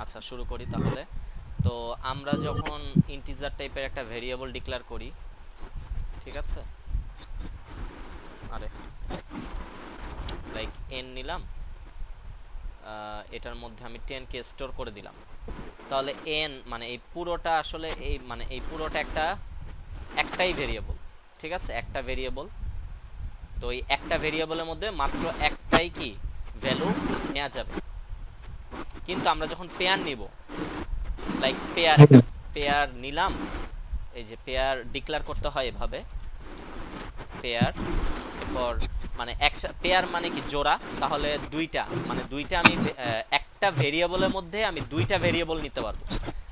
আচ্ছা, শুরু করি তাহলে। তো আমরা যখন ইন্টিজার টাইপের একটা ভেরিয়েবল ডিক্লেয়ার করি, ঠিক আছে, আরে লাইক এন নিলাম, এটার মধ্যে আমি 10 কে স্টোর করে দিলাম। তাহলে এন মানে এই পুরোটা আসলে এই পুরোটা একটাই ভেরিয়েবল, ঠিক আছে, একটা ভেরিয়েবল। তো এই একটা ভেরিয়েবলের মধ্যে মাত্র একটাই কি ভ্যালু নেওয়া যাবে। কিন্তু আমরা যখন পেয়ার নিব, লাইক পেয়ার হুম। একটা পেয়ার নিলাম, এই যে পেয়ার ডিক্লেয়ার করতে হয় এভাবে, পেয়ার, এরপর মানে পেয়ার মানে কি জোড়া, তাহলে দুইটা মানে দুইটা আমি একটা ভেরিয়েবলের মধ্যে আমি দুইটা ভেরিয়েবল নিতে পারবো।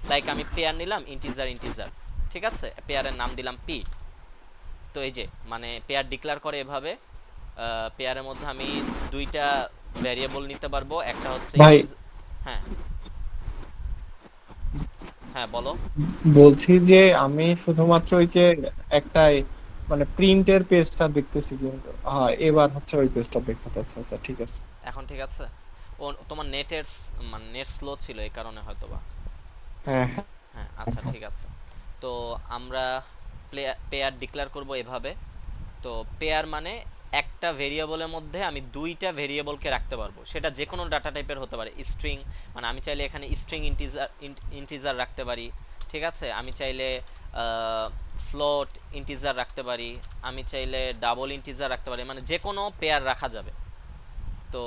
লাইক আমি পেয়ার নিলাম ইন্টিজার ইন্টিজার, ঠিক আছে, পেয়ারের নাম দিলাম পি। তো এই যে মানে পেয়ার ডিক্লেয়ার করে এভাবে, পেয়ারের মধ্যে আমি দুইটা ভেরিয়েবল নিতে পারবো, একটা হচ্ছে ভাই, হ্যাঁ, হ্যাঁ বলো। বলছি যে আমি শুধুমাত্র ওই যে একটাই মানে প্রিন্টের পেজটা দেখতেছি, কিন্তু হ্যাঁ এবার হচ্ছে ওই পেজটা দেখা যাচ্ছে। আচ্ছা ঠিক আছে। এখন ঠিক আছে? ও তোমার নেটের মানে নেট স্লো ছিল এই কারণে হয়তোবা। হ্যাঁ হ্যাঁ হ্যাঁ, আচ্ছা ঠিক আছে। তো আমরা পেয়ার ডিক্লেয়ার করব এভাবে। তো পেয়ার মানে একটা ভেরিয়েবলের মধ্যে আমি দুইটা ভেরিয়েবলকে রাখতে পারবো, সেটা যে কোনো ডাটা টাইপের হতে পারে। স্ট্রিং মানে আমি চাইলে এখানে স্ট্রিং ইন্টিজার রাখতে পারি, ঠিক আছে, আমি চাইলে ফ্লোট ইন্টিজার রাখতে পারি, আমি চাইলে ডাবল ইন্টিজার রাখতে পারি, মানে যে কোনো পেয়ার রাখা যাবে। তো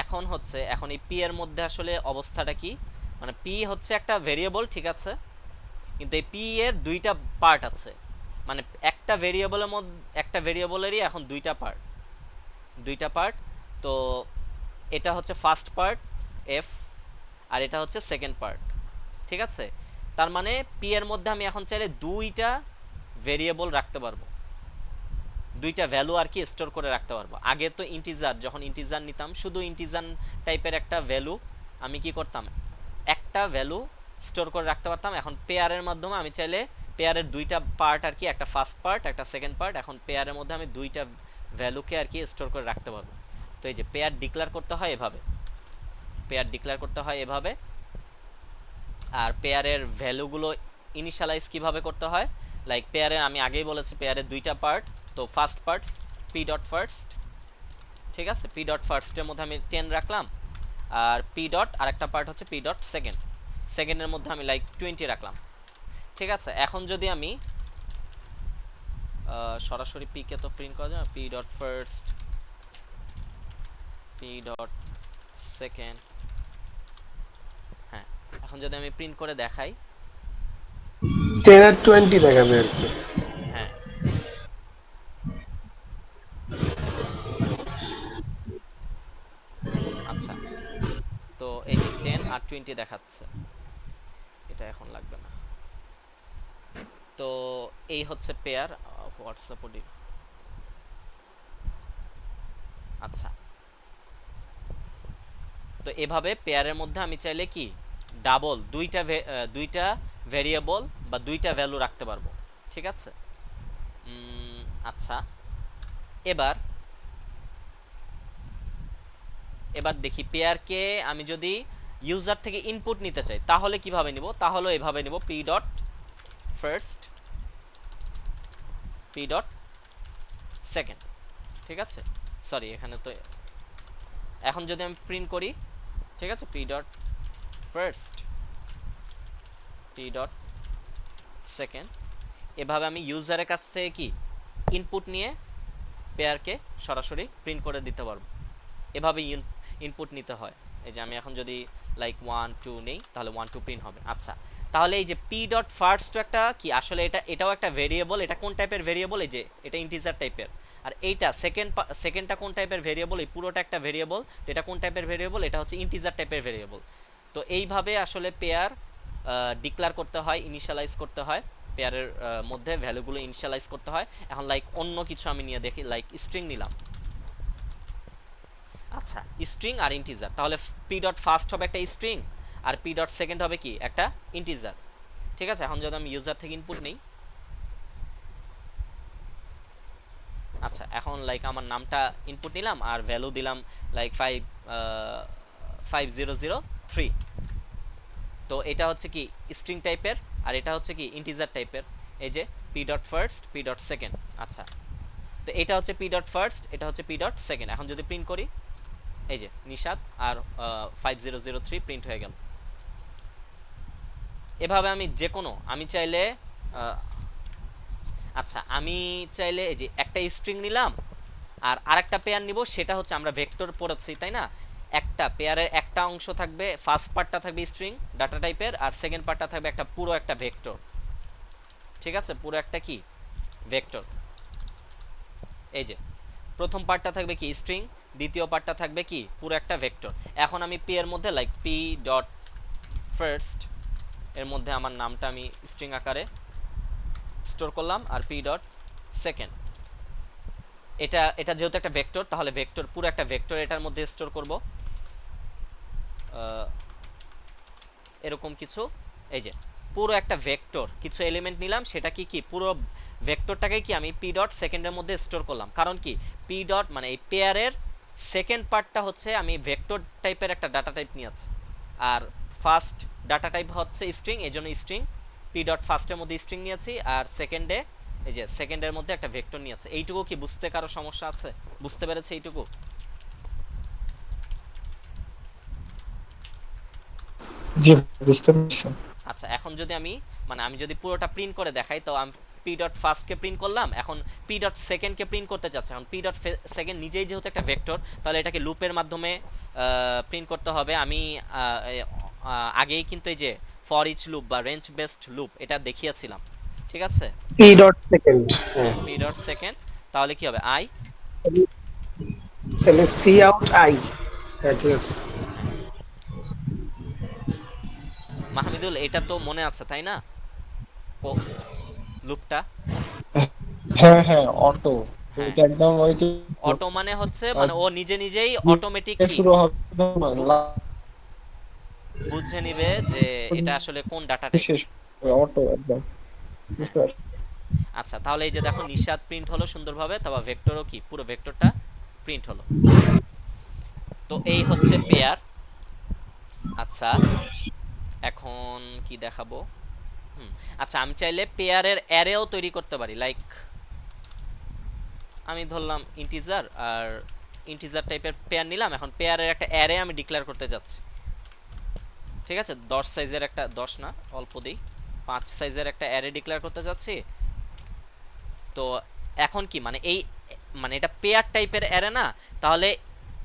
এখন এই পি এর মধ্যে আসলে অবস্থাটা কি, মানে পি হচ্ছে একটা ভেরিয়েবল, ঠিক আছে, কিন্তু এই পি এর দুইটা পার্ট আছে। মানে একটা ভেরিয়েবলেরই এখন দুইটা পার্ট। তো এটা হচ্ছে ফার্স্ট পার্ট এফ, আর এটা হচ্ছে সেকেন্ড পার্ট, ঠিক আছে। তার মানে পি এর মধ্যে আমি এখন চাইলে দুইটা ভেরিয়েবল রাখতে পারবো, দুইটা ভ্যালু আর কি স্টোর করে রাখতে পারবো। আগে তো যখন ইন্টিজার নিতাম, শুধু ইন্টিজার টাইপের একটা ভ্যালু আমি কি করতাম, একটা ভ্যালু স্টোর করে রাখতে পারতাম। এখন পেয়ারের মাধ্যমে আমি চাইলে পেয়ারের দুইটা পার্ট আর কি, একটা ফার্স্ট পার্ট একটা সেকেন্ড পার্ট, এখন পেয়ারের মধ্যে আমি দুইটা ভ্যালুকে আর কি স্টোর করে রাখতে পারবো। তো এই যে পেয়ার ডিক্লেয়ার করতে হয় এভাবে, পেয়ার ডিক্লেয়ার করতে হয় এভাবে। আর পেয়ারের ভ্যালুগুলো ইনিশিয়ালাইজ কিভাবে করতে হয়, লাইক পেয়ারের আমি আগেই বলেছি পেয়ারের দুইটা পার্ট। তো first part P dot first, ঠিক আছে, পি ডট ফার্স্টের মধ্যে আমি 10 রাখলাম, আর পি ডট আরেকটা পার্ট হচ্ছে পি ডট সেকেন্ড, সেকেন্ডের মধ্যে আমি লাইক 20 রাখলাম, ঠিক আছে। এখন যদি আমি সরাসরি পি কে তো প্রিন্ট করা যায়, P dot first, P dot second, হ্যাঁ, এখন যদি আমি প্রিন্ট করে দেখাই, 10 আর 20 দেখাবে আর কি। হ্যাঁ, আচ্ছা, তো এই যে 10 আর 20 দেখাচ্ছে, এটা এখন লাগবে না। তো এই হচ্ছে পেয়ার, হোয়াটসঅ্যাপ, আচ্ছা। তো এভাবে পেয়ারের মধ্যে আমি চাইলে কি ডাবল দুইটা ভেরিয়েবল বা দুইটা ভ্যালু রাখতে পারবো, ঠিক আছে। আচ্ছা, এবার এবার দেখি পেয়ারকে আমি যদি ইউজার থেকে ইনপুট নিতে চাই তাহলে কিভাবে নিব, তাহলে এভাবে নিব P dot first, P dot second, ঠিক আছে। সরি, এখানে তো এখন যদি আমি প্রিন্ট করি, ঠিক আছে, P dot first, P dot second, এভাবে আমি ইউজারের কাছ থেকে কি ইনপুট নিয়ে পেয়ারকে সরাসরি প্রিন্ট করে দিতে পারবো। এভাবে ইনপুট নিতে হয়। এই যে আমি এখন যদি লাইক 1 2 নেই, তাহলে 1 2 প্রিন্ট হবে। আচ্ছা, তাহলে এই যে পি ডট ফার্স্ট একটা কি আসলে এটাও একটা ভেরিয়েবল। এটা কোন টাইপের ভেরিয়েবল, এই যে এটা ইন্টিজার টাইপের। আর এইটা সেকেন্ডটা কোন টাইপের ভেরিয়েবল, এই পুরোটা একটা ভেরিয়েবল। তো এটা কোন টাইপের ভেরিয়েবল, এটা হচ্ছে ইন্টিজার টাইপের ভেরিয়েবল। তো এইভাবে আসলে পেয়ার ডিক্লেয়ার করতে হয়, ইনিশিয়ালাইজ করতে হয়, পেয়ারের মধ্যে ভ্যালুগুলো ইনিশিয়ালাইজ করতে হয়। এখন লাইক অন্য কিছু আমি নিয়ে দেখি, লাইক স্ট্রিং নিলাম। আচ্ছা, স্ট্রিং আর ইন্টিজার, তাহলে পি ডট ফার্স্ট হবে একটা স্ট্রিং, আর পি ডট সেকেন্ড হবে কি একটা ইন্টিজার, ঠিক আছে। এখন যদি আমি ইউজার থেকে ইনপুট নেই, আচ্ছা, এখন লাইক আমার নামটা ইনপুট নিলাম আর ভ্যালু দিলাম লাইক 5003, তো এটা হচ্ছে কি স্ট্রিং টাইপের, আর এটা হচ্ছে কি ইন্টিজার টাইপের। এই যে P dot first P dot second. আচ্ছা, তো এটা হচ্ছে পি ডট ফার্স্ট, এটা হচ্ছে পি ডট সেকেন্ড। এখন যদি প্রিন্ট করি, এই যে নিশাদ আর 5003 প্রিন্ট হয়ে গেল। এভাবে আমি যে কোনো, আমি চাইলে আচ্ছা আমি চাইলে এই যে একটা স্ট্রিং নিলাম আর আরেকটা পেয়ার নিব, সেটা হচ্ছে আমরা ভেক্টর পড়েছি তাই না। একটা পেয়ারের একটা অংশ থাকবে, ফার্স্ট পার্টটা থাকবে স্ট্রিং ডাটা টাইপের, আর সেকেন্ড পার্টটা থাকবে একটা পুরো একটা ভেক্টর। ঠিক আছে, পুরো একটা কি ভেক্টর। এই যে প্রথম পার্টটা থাকবে কি স্ট্রিং, দ্বিতীয় পার্টটা থাকবে কি পুরো একটা ভেক্টর। এখন আমি পি এর মধ্যে লাইক পি ডট ফার্স্ট এর মধ্যে আমার নামটা আমি স্ট্রিং আকারে স্টোর করলাম, আর পি ডট সেকেন্ড, এটা এটা যেহেতু একটা ভেক্টর, তাহলে ভেক্টর পুরো একটা ভেক্টর এটার মধ্যে স্টোর করব এরকম কিছু। এই যে পুরো একটা ভেক্টর, কিছু এলিমেন্ট নিলাম, সেটা কি কি পুরো ভেক্টরটাকে কি আমি পি ডট সেকেন্ডের মধ্যে স্টোর করলাম। কারণ কি পি ডট মানে এই পেয়ারের সেকেন্ড পার্টটা হচ্ছে আমি ভেক্টর টাইপের একটা ডাটা টাইপ নিয়েছি, আর ফার্স্ট ডাটা টাইপ হচ্ছে স্ট্রিং, এই জন্য স্ট্রিং পি ডট ফার্স্টের মধ্যে স্ট্রিং নিয়েছি, আর সেকেন্ডে এই যে সেকেন্ডের মধ্যে একটা ভেক্টর নিয়েছে। এইটুকু কি বুঝতে কারো সমস্যা আছে? বুঝতে পেরেছে এইটুকু? জি, বুঝতে পারছি। আচ্ছা, এখন যদি আমি মানে আমি যদি পুরোটা প্রিন্ট করে দেখাই, তো আমি পি ডট ফার্স্টকে প্রিন্ট করলাম, এখন পি ডট সেকেন্ডকে প্রিন্ট করতে চাচ্ছি। এখন পি ডট সেকেন্ড নিজেই যেহেতু একটা ভেক্টর, তাহলে এটাকে লুপের মাধ্যমে প্রিন্ট করতে হবে। আমি আগেই কিন্তু এই যে ফর ইচ লুপ বা রেঞ্জ বেসড লুপ এটা দেখিয়েছিলাম। ঠিক আছে, পি ডট সেকেন্ড। হ্যাঁ পি ডট সেকেন্ড, তাহলে কি হবে আই, তাহলে সি আউট আই। হ্যাঁ ঠিক আছে। হ্যাঁ মাহমিদুল, এটা তো মনে আছে তাই না লুপটা? হ্যাঁ হ্যাঁ, অটো, হ্যাঁ, এটা একদম ওই যে অটো মানে হচ্ছে মানে ও নিজে নিজেই অটোমেটিক কি শুরু হবে বুঝে নিবে যে এটা আসলে কোন ডাটা টাইপের। শেষ অটো একদম, হ্যাঁ, বুঝতে পারছি। আচ্ছা তাহলে এই যে দেখো নিশাদ প্রিন্ট হলো সুন্দরভাবে, তারপর ভেক্টরও কি পুরো ভেক্টরটা প্রিন্ট হলো। তো এই হচ্ছে পেয়ার। আচ্ছা এখন কি দেখাবো? আচ্ছা আমি চাইলে পেয়ারের অ্যারেও তৈরি করতে পারি। লাইক আমি ধরলাম ইন্টিজার, আর ইন্টিজার টাইপের পেয়ার নিলাম, এখন পেয়ারের একটা অ্যারে আমি ডিক্লেয়ার করতে যাচ্ছি। ঠিক আছে, 10 সাইজের একটা, 10 না অল্প দিই, 5 সাইজের একটা অ্যারে ডিক্লেয়ার করতে যাচ্ছি। তো এখন কি মানে এই মানে এটা পেয়ার টাইপের অ্যারে না, তাহলে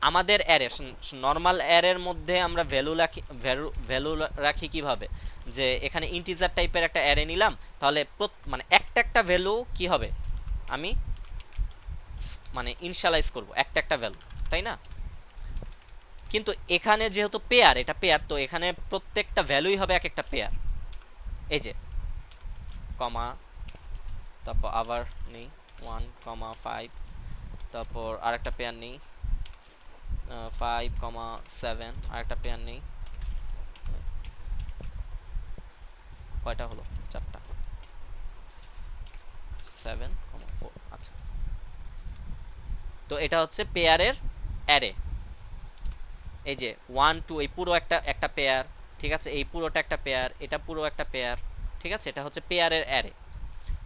আমাদের অ্যারে নর্মাল অ্যারের মধ্যে আমরা ভ্যালু রাখি কিভাবে, যে এখানে ইন্টিজার টাইপের একটা অ্যারে নিলাম, তাহলে মানে একটা একটা ভ্যালু কি হবে আমি মানে ইনিশিয়ালাইজ করব একটা একটা ভ্যালু, তাই না? কিন্তু এখানে যেহেতু পেয়ার, এটা পেয়ার, তো এখানে প্রত্যেকটা ভ্যালুই হবে এক একটা পেয়ার। এই যে কমা, তারপর আবার নেই 1,5, তারপর আরেকটা পেয়ার নেই 5,7, আরেকটা পেয়ার নেই, কয়টা হলো? 4টা, 7,4। আচ্ছা, তো এটা হচ্ছে পেয়ারের অ্যারে। এই যে 1 2 এই পুরো একটা একটা পেয়ার, ঠিক আছে, এই পুরোটা একটা পেয়ার, এটা পুরো একটা পেয়ার, ঠিক আছে, এটা হচ্ছে পেয়ারের অ্যারে।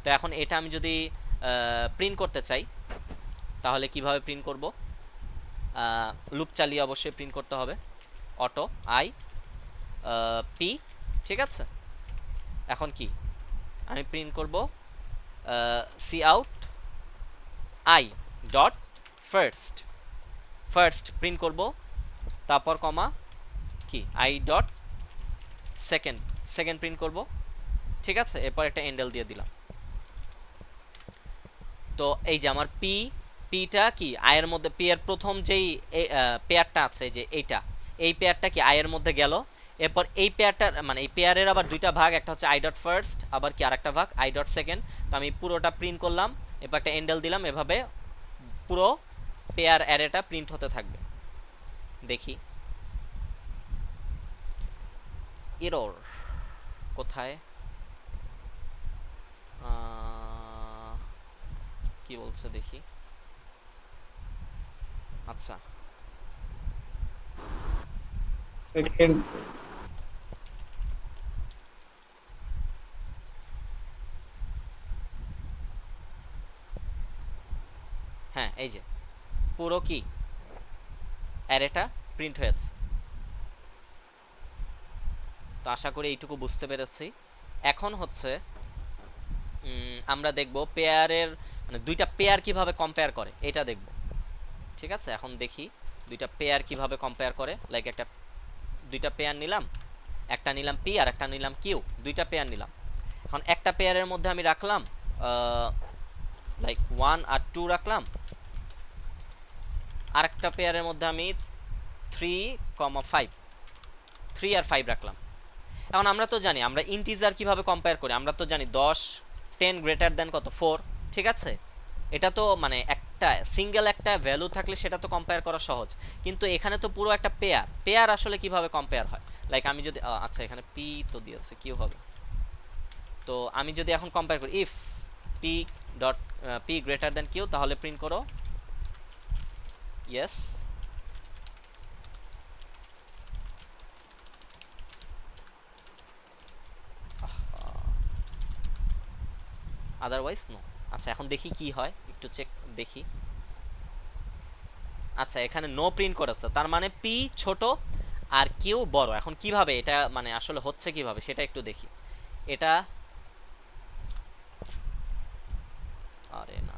তো এখন এটা আমি যদি প্রিন্ট করতে চাই, তাহলে কিভাবে প্রিন্ট করব? লুপ চালিয়ে অবশ্যই প্রিন্ট করতে হবে, অটো আই পি। ঠিক আছে, এখন কি আমি প্রিন্ট করব cout I dot first, first print করব, তারপর কমা কি I dot second, second print করব। ঠিক আছে, এরপর একটা এন্ডেল দিয়ে দিলাম। তো এই যে আমার পিটা কি আয়ের মধ্যে, পি এর প্রথম যেই পেয়ারটা আছে যে এইটা, এই পেয়ারটা কি আয়ের মধ্যে গেল। এরপর এই পেয়ারটা মানে এই পেয়ারের আবার দুইটা ভাগ, একটা হচ্ছে আই ডট ফার্স্ট, আবার কি আরেকটা ভাগ আই ডট সেকেন্ড। তো আমি পুরোটা প্রিন্ট করলাম, এরপর একটা এন্ডেল দিলাম, এভাবে পুরো পেয়ার অ্যারেটা প্রিন্ট হতে থাকবে। দেখি এরর কোথায়, কি বলছে দেখি। আচ্ছা সেকেন্ড এই যে পুরো কি অ্যারেটা প্রিন্ট হয়েছে। তো আশা করি এইটুকু বুঝতে পেরেছি। এখন হচ্ছে আমরা দেখব পেয়ারের মানে দুইটা পেয়ার কিভাবে কম্পেয়ার করে এটা দেখব। ঠিক আছে, এখন দেখি দুইটা পেয়ার কিভাবে কম্পেয়ার করে। লাইক একটা দুইটা পেয়ার নিলাম, একটা নিলাম পি আর একটা নিলাম কিউ, দুইটা পেয়ার নিলাম। এখন একটা পেয়ারের মধ্যে আমি রাখলাম লাইক 1 আর 2 রাখলাম, আর একটা পেয়ারের মধ্যে আমি 3,5 3 আর 5 রাখলাম। এখন আমরা তো জানি আমরা ইন্টিজার কিভাবে কম্পেয়ার করি, আমরা তো জানি 10 10 গ্রেটার দেন কত 4। ঠিক আছে, এটা তো মানে একটা সিঙ্গেল একটা ভ্যালু থাকলে সেটা তো কম্পেয়ার করা সহজ, কিন্তু এখানে তো পুরো একটা পেয়ার, পেয়ার আসলে কিভাবে কম্পেয়ার হয়। লাইক আমি যদি আচ্ছা এখানে পি তো দিয়েছে কিউ হবে, তো আমি যদি এখন কম্পেয়ার করি if P dot P greater than Q, তাহলে প্রিন্ট করো ইয়েস, আদারওয়াইজ নো। আচ্ছা এখন দেখি কি হয়, একটু চেক দেখি। আচ্ছা এখানে নো প্রিন্ট করেছে, তার মানে পি ছোট আর কিউ বড়। এখন কিভাবে এটা মানে আসলে হচ্ছে কিভাবে সেটা একটু দেখি। এটা আরে না,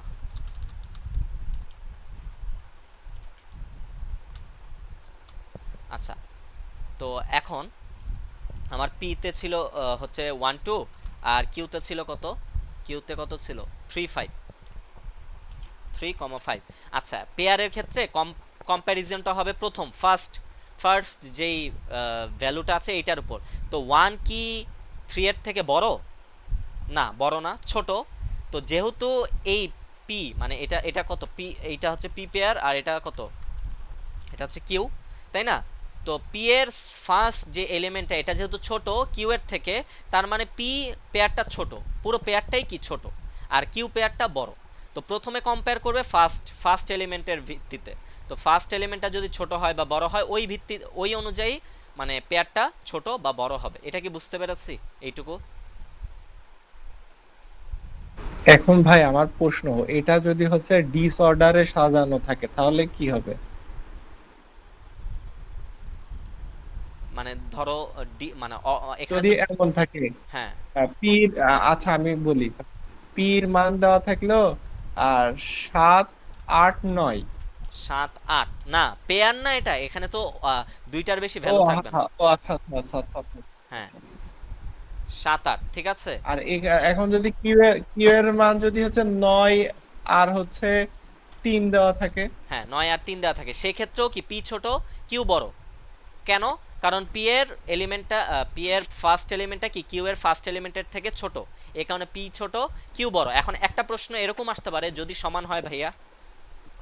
আচ্ছা তো এখন আমার পিতে ছিল হচ্ছে 1 2 আর কিউতে ছিল কত, কিউতে কত ছিল 3 5 3,5। আচ্ছা পেয়ারের ক্ষেত্রে কম্প্যারিজনটা হবে প্রথম ফার্স্ট যেই ভ্যালুটা আছে এইটার উপর। তো 1 কি 3 এর থেকে বড় না, বড় না, ছোট। তো যেহেতু এই পি মানে এটা এটা কত পি, এইটা হচ্ছে পি পেয়ার আর এটা কত, এটা হচ্ছে কিউ, তাই না। তো পি এর ফার্স্ট যে এলিমেন্টটা এটা যেহেতু ছোট কিউ এর থেকে, তার মানে পি পেয়ারটা ছোট, পুরো পেয়ারটাই কি ছোট, আর কিউ পেয়ারটা বড়। তো প্রথমে কম্পেয়ার করবে ফার্স্ট এলিমেন্টের ভিত্তিতে। তো ফার্স্ট এলিমেন্টটা যদি ছোট হয় বা বড় হয় ওই ভিত্তি ওই অনুযায়ী মানে পেয়ারটা ছোট বা বড় হবে। এটা কি বুঝতে পেরেছি এইটুকু? এখন ভাই আমার প্রশ্ন, এটা যদি হচ্ছে ডিসঅর্ডারে সাজানো থাকে তাহলে কি হবে? মানে ধরো মানে এখানে যদি তো এমন থাকে হ্যাঁ পির আচ্ছা আমি বলি, পির মান দেওয়া থাকলো আর 7 8 9। 7 8 না পেয়ার না, এটা এখানে তো দুইটার বেশি ও ভ্যালু থাকবে আচ্ছা, না। ও আচ্ছা আচ্ছা আচ্ছা আচ্ছা, আচ্ছা। হ্যাঁ 7 8 ঠিক আছে। আর এখন যদি কিউ এর মান যদি হচ্ছে 9 আর হচ্ছে 3 দেওয়া থাকে। হ্যাঁ 9 আর 3 দেওয়া থাকে, সেক্ষেত্রেও কি পি ছোট কিউ বড়। কেন? কারণ পি এর এলিমেন্টটা পি এর ফার্স্ট এলিমেন্টটা কি কিউ এর ফার্স্ট এলিমেন্টের থেকে ছোট, এই কারণে পি ছোট কিউ বড়। এখন একটা প্রশ্ন এরকম আসতে পারে যদি সমান হয় ভাইয়া,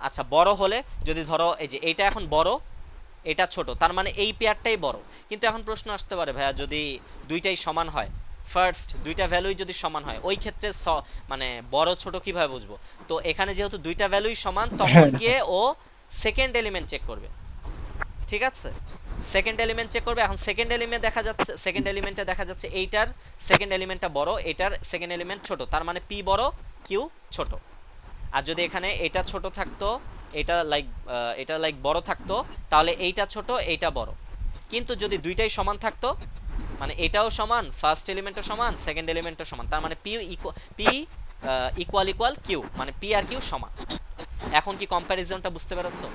আচ্ছা বড় হলে যদি ধরো এই যে এইটা এখন বড় এটা ছোট, তার মানে এই পেয়ারটাই বড়। কিন্তু এখন প্রশ্ন আসতে পারে ভাইয়া যদি দুইটাই সমান হয়, ফার্স্ট দুইটা ভ্যালুই যদি সমান হয় ওই ক্ষেত্রে মানে বড় ছোট কিভাবে বুঝবো। তো এখানে যেহেতু দুইটা ভ্যালুই সমান তখন হ্যাঁ গিয়ে ও সেকেন্ড এলিমেন্ট চেক করবে। ঠিক আছে, সেকেন্ড এলিমেন্ট চেক করবে। এখন সেকেন্ড এলিমেন্টে দেখা যাচ্ছে এইটার সেকেন্ড এলিমেন্টটা বড়, এটার সেকেন্ড এলিমেন্ট ছোট, তার মানে পি বড় কিউ ছোট। আর যদি এখানে এটা ছোট থাকতো এটা লাইক বড় থাকতো, তাহলে এইটা ছোট এইটা বড়। কিন্তু যদি দুইটাই সমান থাকতো মানে এটাও সমান ফার্স্ট এলিমেন্টও সমান সেকেন্ড এলিমেন্টও সমান, তার মানে পি ইকুয়াল কিউ, মানে পি আর কিউ সমান। এখন কি কম্প্যারিজনটা বুঝতে পেরেছো?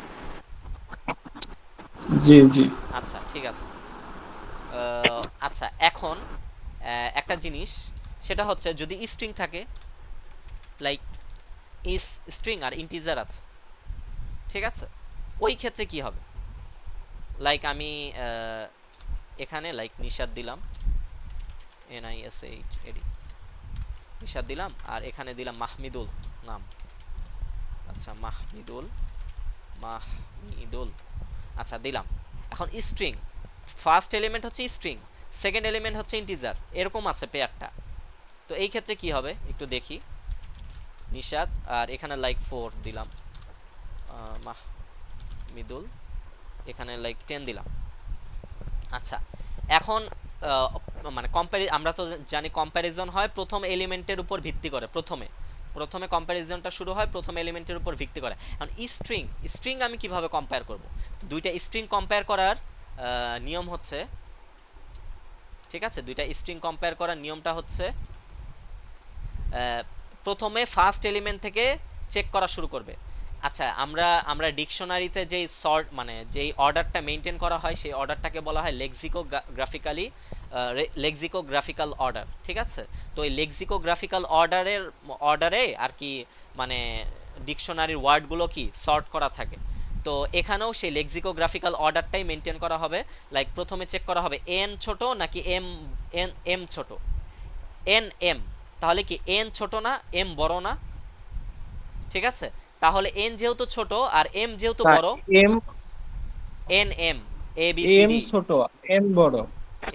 জি জি। আচ্ছা ঠিক আছে। আচ্ছা এখন একটা জিনিস, সেটা হচ্ছে যদি স্ট্রিং থাকে, লাইক স্ট্রিং আর ইন্টিজার আছে, ঠিক আছে, ওই ক্ষেত্রে কি হবে। লাইক আমি এখানে লাইক নিশাদ দিলাম, NISHAD নিশাদ দিলাম, আর এখানে দিলাম মাহমিদুল নাম। আচ্ছা মাহমিদুল আচ্ছা দিলাম। এখন স্ট্রিং ফার্স্ট এলিমেন্ট হচ্ছে স্ট্রিং, সেকেন্ড এলিমেন্ট হচ্ছে ইন্টিজার, এরকম আছে পেয়ারটা। তো এই ক্ষেত্রে কি হবে একটু দেখি। নিশাদ আর এখানে লাইক 4 দিলাম, মাহমিদুল এখানে লাইক 10 দিলাম। আচ্ছা এখন মানে আমরা তো জানি কম্প্যারিজন হয় প্রথম এলিমেন্টের উপর ভিত্তি করে প্রথমে। প্রথমে কম্প্যারিজনটা শুরু হয় প্রথম এলিমেন্টের উপর ভিত্তি করে। এখন স্ট্রিং স্ট্রিং আমি কিভাবে কম্পেয়ার করব? তো দুইটা স্ট্রিং কম্পেয়ার করার নিয়ম হচ্ছে, ঠিক আছে, দুইটা স্ট্রিং কম্পেয়ার করার নিয়মটা হচ্ছে প্রথমে ফার্স্ট এলিমেন্ট থেকে চেক করা শুরু করবে। আচ্ছা, আমরা ডিকশনারিতে যেই সর্ট মানে যেই অর্ডারটা মেনটেন করা হয় সেই অর্ডারটাকে বলা হয় লেক্সিকোগ্রাফিক্যাল অর্ডার, ঠিক আছে। তো এই লেক্সিকোগ্রাফিক্যাল অর্ডারে আর কি মানে ডিকশনারির ওয়ার্ডগুলো কি সর্ট করা থাকে। তো এখানেও সেই লেক্সিকোগ্রাফিক্যাল অর্ডারটাই মেনটেন করা হবে। লাইক প্রথমে চেক করা হবে এন ছোট নাকি এম ছোট। এম তাহলে কি এন ছোট না এম বড় না, ঠিক আছে। তাহলে এন যেহেতু ছোট আর এম যেহেতু বড়, M M A B C M D ছোট এম বড়,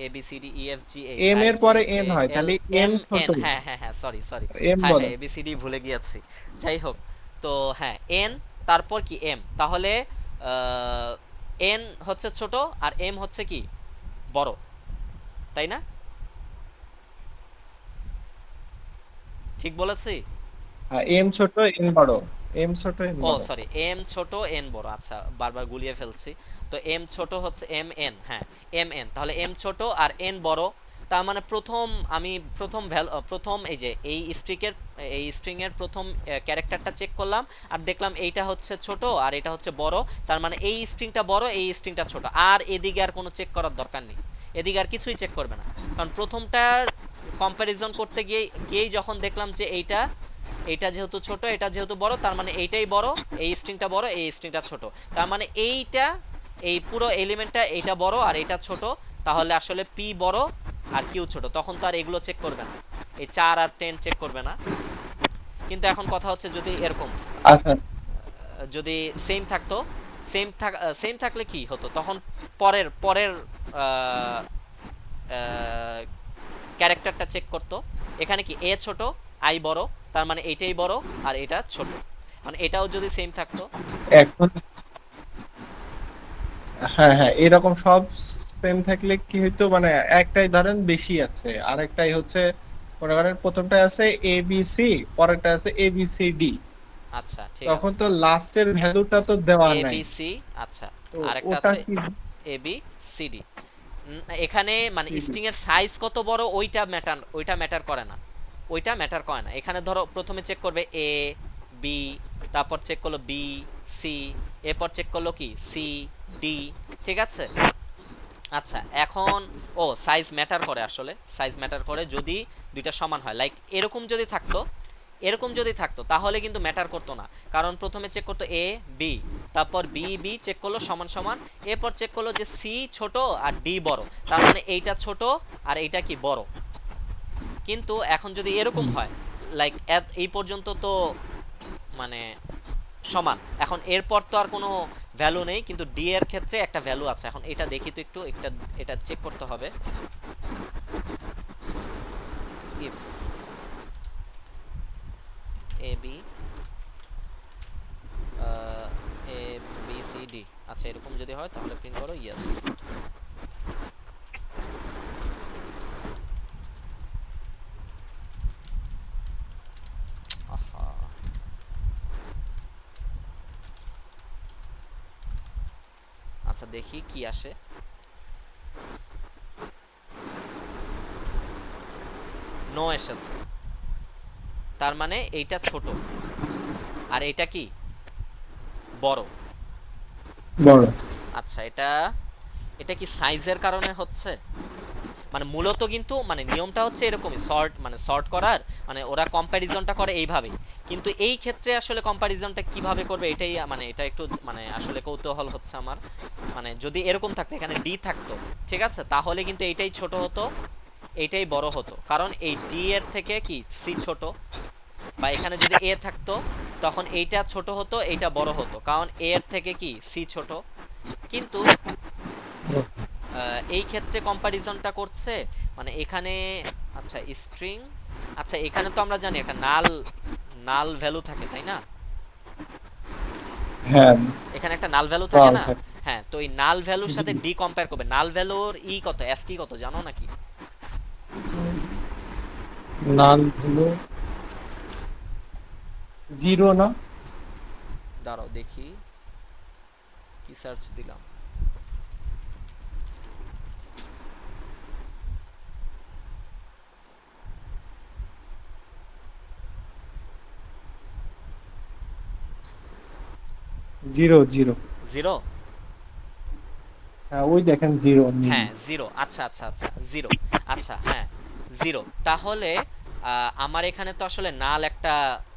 A B C D E F G H M I এর জে পরে কে এন হয়, এল তাহলে এম এম ছোট, এন, হ্যাঁ হ্যাঁ হ্যাঁ, সরি সরি, এম হ্যাঁ বড়। হ্যাঁ এ বি সি ডি ভুলে গিয়েছি। যাই হোক, তো হ্যাঁ এন তারপর কি এম, তাহলে এন হচ্ছে ছোট আর এম হচ্ছে কি বড়, তাই না? ঠিক বলেছি? এম ছোট এন বড়, এম ছোট এন ও বড়। সরি, এম ছোট এন বড়, আচ্ছা বারবার গুলিয়ে ফেলছি। তো এম ছোট হচ্ছে এম এন, হ্যাঁ এম এন, তাহলে এম ছোট আর এন বড়। তার মানে আমি প্রথম এই স্ট্রিং এর প্রথম ক্যারেক্টারটা চেক করলাম আর দেখলাম এইটা হচ্ছে ছোট আর এটা হচ্ছে বড়। তার মানে এই স্ট্রিংটা বড়, এই স্ট্রিংটা ছোট, আর এদিকে আর কোনো চেক করার দরকার নেই, এদিকে আর কিছুই চেক করবে না। কারণ প্রথমটার কম্প্যারিজন করতে গিয়েই যখন দেখলাম যে এইটা যেহেতু ছোট এটা যেহেতু বড়, তার মানে এইটাই বড়, এই স্ট্রিংটা বড়, এই স্ট্রিংটা ছোট। তার মানে এই পুরো এলিমেন্টটা এইটা বড় আর এটা ছোট, তাহলে আসলে পি বড় আর কিউ ছোট। তখন তো আর এগুলো চেক করবে না, এই 4 আর 10 চেক করবে না। কিন্তু এখন কথা হচ্ছে যদি এরকম আচ্ছা, যদি সেম থাকতো, সেম থাকলে কি হতো তখন? পরের পরের ক্যারেক্টারটা চেক করতো। এখানে কি এ ছোট আই বড়, তার মানে এইটাই বড় আর এটা ছোট, মানে এটাও যদি সেম থাকতো। এখন হ্যাঁ হ্যাঁ, এরকম সব সেম থাকলে কি হইতো, মানে একটাই ধরেন বেশি আছে, আরেকটাই হচ্ছে মনে করেন প্রথমটা আছে এ বি সি, পরেরটা আছে এ বি সি ডি, আচ্ছা ঠিক তখন আছে, তো লাস্টের ভ্যালুটা তো দেওয়া এ নাই। বি সি, আচ্ছা তো আরেকটা ওটা আছে কি? এ বি সি ডি। এখানে মানে স্ট্রিং এর সাইজ কত বড় ওইটা ম্যাটার করে না, ওইটা ম্যাটার করে না। এখানে ধরো প্রথমে চেক করবে এ বি, তারপর চেক করলো বি সি, এরপর চেক করলো কি সি ডি, ঠিক আছে। আচ্ছা এখন সাইজ ম্যাটার করে, আসলে সাইজ ম্যাটার করে যদি দুইটা সমান হয়। লাইক এরকম যদি থাকতো তাহলে কিন্তু ম্যাটার করতো না, কারণ প্রথমে চেক করতো এ বি, তারপর বি বি চেক করলো সমান সমান, এরপর চেক করলো যে সি ছোট আর ডি বড়, তার মানে এইটা ছোট আর এইটা কি বড়। কিন্তু এখন যদি এরকম হয়, লাইক এই পর্যন্ত তো মানে সমান, এখন এরপর তো আর কোনো ভ্যালু নেই, কিন্তু ডি এর ক্ষেত্রে একটা ভ্যালু আছে। এখন এটা দেখি তো একটু, এটা চেক করতে হবে। If A B A B C D, আচ্ছা এরকম যদি হয় তাহলে প্রিন্ট করো ইয়েস। আহা, আচ্ছা দেখি কি আসে। নো এসেছে, তার মানে এইটা ছোট আর এটা কি বড়। বড়। আচ্ছা এটা এটা কি সাইজের কারণে হচ্ছে? মানে মূলত কিন্তু মানে নিয়মটা হচ্ছে এরকমই, সর্ট করার মানে ওরা কম্প্যারিজনটা করে এইভাবেই। কিন্তু এই ক্ষেত্রে আসলে কম্প্যারিজনটা কিভাবে করবে এটাই মানে এটা একটু মানে আসলে কৌতূহল হচ্ছে আমার। মানে যদি এরকম থাকতো, এখানে ডি থাকতো, ঠিক আছে, তাহলে কিন্তু এইটাই ছোট হতো এইটাই বড় হতো, কারণ এই ডি এর থেকে কি সি ছোট। বা এখানে যদি এ থাকতো তখন এইটা ছোট হতো এইটা বড় হতো, কারণ এ এর থেকে কি সি ছোট। কিন্তু এই ক্ষেত্রে কম্প্যারিজনটা করছে মানে এখানে, আচ্ছা স্ট্রিং, আচ্ছা এখানে তো আমরা জানি একটা নাল ভ্যালু থাকে তাই না? হ্যাঁ, এখানে একটা নাল ভ্যালু থাকে চাল না? থাকে। হ্যাঁ, তো এই নাল ভ্যালুর জি। সাথে ডি কম্পেয়ার করবে। নাল ভ্যালুর কত, এসটি কত জানো নাকি? নাল হলো জিরো না? দাঁড়াও দেখি কি সার্চ দিলাম। Zero zero. জিরো? হ্যাঁ ওই দেখেন জিরো। হ্যাঁ জিরো, আচ্ছা আচ্ছা আচ্ছা জিরো, আচ্ছা হ্যাঁ জিরো। তাহলে আমার এখানে তো আসলে নাল একটা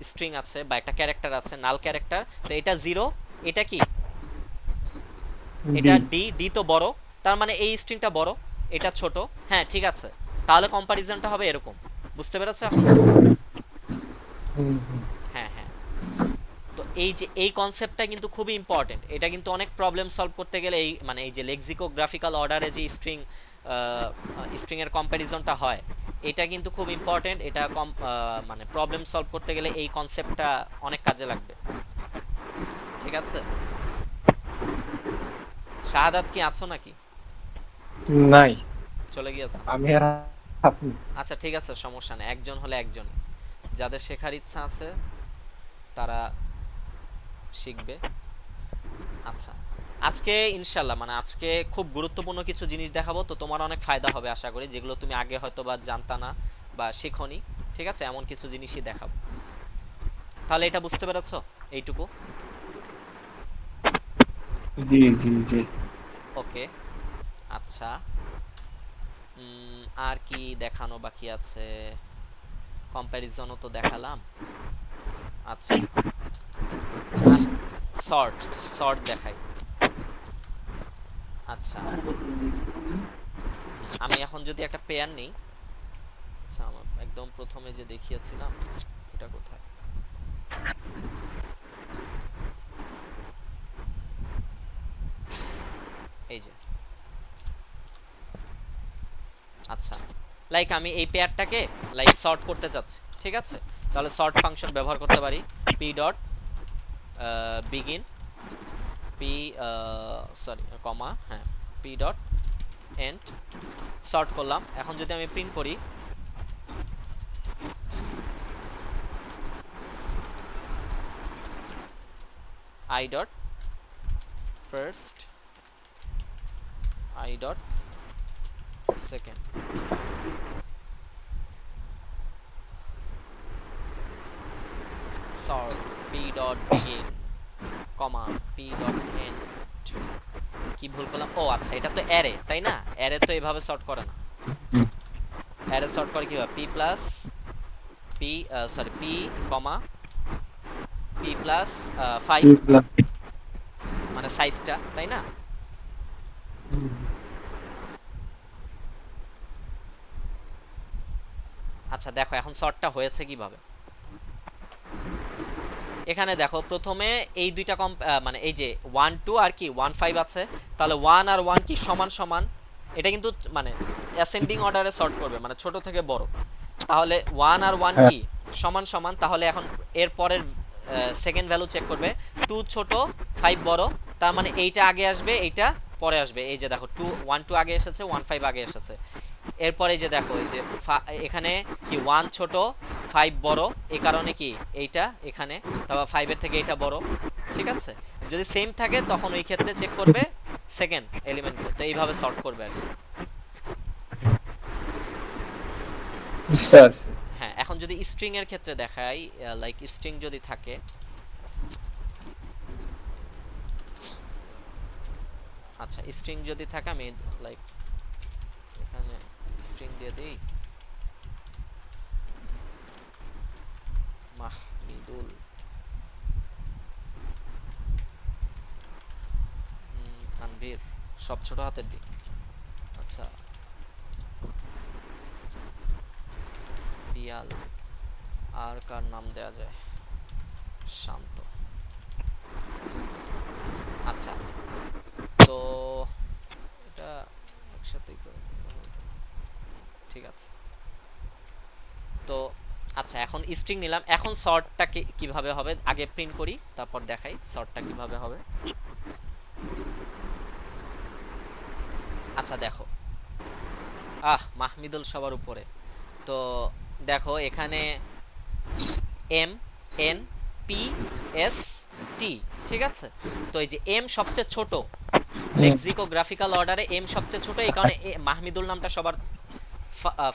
স্ট্রিং আছে বা একটা ক্যারেক্টার আছে, নাল ক্যারেক্টার। তো এটা জিরো, এটা কি, এটা ডি। ডি, ডি তো বড়, তার মানে এই স্ট্রিংটা বড়, এটা ছোট। হ্যাঁ ঠিক আছে, তাহলে কম্পারিজনটা হবে এরকম, বুঝতে পেরেছো এখন? হুম হুম। হ্যাঁ হ্যাঁ। তো এই যে এই কনসেপ্টটা কিন্তু খুবই ইম্পর্টেন্ট, এটা কিন্তু অনেক প্রবলেম সলভ করতে গেলে এই মানে এই যে লেক্সিকোগ্রাফিক্যাল অর্ডারে যে স্ট্রিং এর কম্প্যারিজনটা হয়, এটা কিন্তু খুব ইম্পর্টেন্ট। এটা মানে প্রবলেম সলভ করতে গেলে এই কনসেপ্টটা অনেক কাজে লাগবে, ঠিক আছে? শাহাদাত কি আছো নাকি? নাই, চলে গিয়েছেন? আমি আর আপনি। আচ্ছা ঠিক আছে, সমস্যা নেই, একজন হলে একজনই। যাদের শেখার ইচ্ছা আছে তারা শিখবে। আচ্ছা, আজকে ইনশাল্লাহ মানে আজকে খুব গুরুত্বপূর্ণ কিছু জিনিস দেখাবো, তো তোমার অনেক ফায়দা হবে আশা করি, যেগুলো তুমি আগে হয়তো বা জানতা না বা শেখোনি। ঠিক আছে, এমন কিছু জিনিসই দেখাবো। তাহলে এটা বুঝতে পেরেছো এইটুকু? জি জি জি। ওকে, আচ্ছা। আর কি দেখানো বাকি আছে? কম্প্যারিজনও তো দেখালাম। আচ্ছা, সর্ট, সর্ট দেখাই। আচ্ছা, আমি এখন যদি একটা পেয়ার নিই। আচ্ছা, আমার একদম প্রথমে যে দেখিয়েছিলাম এটা কোথায়? এই যে, আচ্ছা, লাইক আমি এই পেয়ারটাকে লাইক সর্ট করতে চাচ্ছি, ঠিক আছে? তাহলে সর্ট ফাংশন ব্যবহার করতে পারি। P dot begin, P sorry comma, হ্যাঁ, পি ডট এন্ড, সর্ট করলাম। এখন যদি আমি প্রিন্ট করি, I dot first, I dot second, sort p dot begin comma p dot end। কি ভুল করলাম? ও আচ্ছা, এটা তো অ্যারে, তাই না? অ্যারে তো এভাবে সর্ট করে না। অ্যারে সর্ট করে কিভাবে? p plus p, sorry p কমা p প্লাস 5, মানে সাইজটা, তাই না? আচ্ছা দেখো এখন সর্টটা হয়েছে কিভাবে। এখানে দেখো প্রথমে এই দুইটা মানে এই যে 1 2 আর কি 1 5 আছে, তাহলে 1 আর 1 কি সমান সমান। এটা কিন্তু মানে অ্যাসেন্ডিং অর্ডারে সর্ট করবে, মানে ছোট থেকে বড়। তাহলে 1 আর 1 হ্যাঁ। কি সমান সমান, তাহলে এখন এর পরের সেকেন্ড ভ্যালু চেক করবে। 2 ছোট 5 বড়, তার মানে এইটা আগে আসবে, এইটা পরে আসবে। এই যে দেখো 2 1 2 আগে এসেছে, 1 5 আগে এসেছে। এরপরে যে দেখো এই যে এখানে কি 1 ছোট 5 বড়, এই কারণে কি এইটা এখানে, তারপর 5 এর থেকে এটা বড়, ঠিক আছে? যদি সেম থাকে তখন ওই ক্ষেত্রে চেক করবে সেকেন্ড এলিমেন্টগুলো। তো এইভাবে সর্ট করবে আর কি। হ্যাঁ, এখন যদি স্ট্রিং এর ক্ষেত্রে দেখাই, লাইক স্ট্রিং যদি থাকে, আচ্ছা স্ট্রিং যদি থাকে আমি লাইক এখানে স্ট্রিং দিয়ে দিই, মাহমিদুল তানভীর, সব ছোট হাতের দিই। আচ্ছা, পিয়াল, আর কার নাম দেয়া যায়? শান্ত। আচ্ছা, তো এটা একসাথেই করে দিই, ঠিক আছে। তো আচ্ছা, এখন স্ট্রিং নিলাম, এখন সর্টটা কিভাবে হবে আগে প্রিন্ট করি, তারপর দেখাই সর্টটা কিভাবে হবে। আচ্ছা দেখো, মাহমিদুল সবার উপরে। তো দেখো এখানে M N P S T, ঠিক আছে? তো এই যে এম সবচেয়ে ছোট, লেক্সিকোগ্রাফিক্যাল অর্ডারে এম সবচেয়ে ছোট, এই কারণে মাহমিদুল নামটা সবার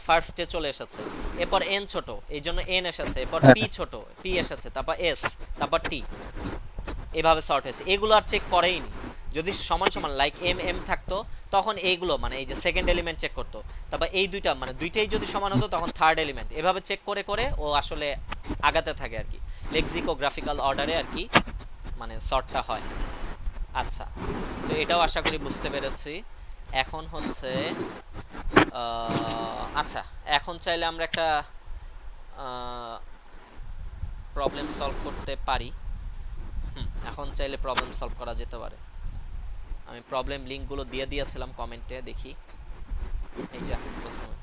ফার্স্টে চলে এসেছে। এরপর এন ছোট, এই জন্য এন এসেছে। এরপর পি ছোট, পি এসেছে, তারপর এস, তারপর টি, এভাবে সর্ট হয়েছে। এগুলো আর চেক করেইনি। যদি সমান সমান লাইক এম এম থাকতো তখন এইগুলো মানে এই যে সেকেন্ড এলিমেন্ট চেক করতো, তারপর এই দুইটা মানে দুইটাই যদি সমান হতো তখন থার্ড এলিমেন্ট, এভাবে চেক করে করে ও আসলে আগাতে থাকে আর কি, লেক্সিকোগ্রাফিক্যাল অর্ডারে আর কি মানে সর্টটা হয়। আচ্ছা, তো এটাও আশা করি বুঝতে পেরেছি। এখন হচ্ছে আচ্ছা, এখন চাইলে আমরা একটা প্রবলেম সলভ করতে পারি। এখন চাইলে প্রবলেম সলভ করা যেতে পারে। আমি প্রবলেম লিঙ্কগুলো দিয়ে দিয়েছিলাম কমেন্টে, দেখি এইটা প্রথমে।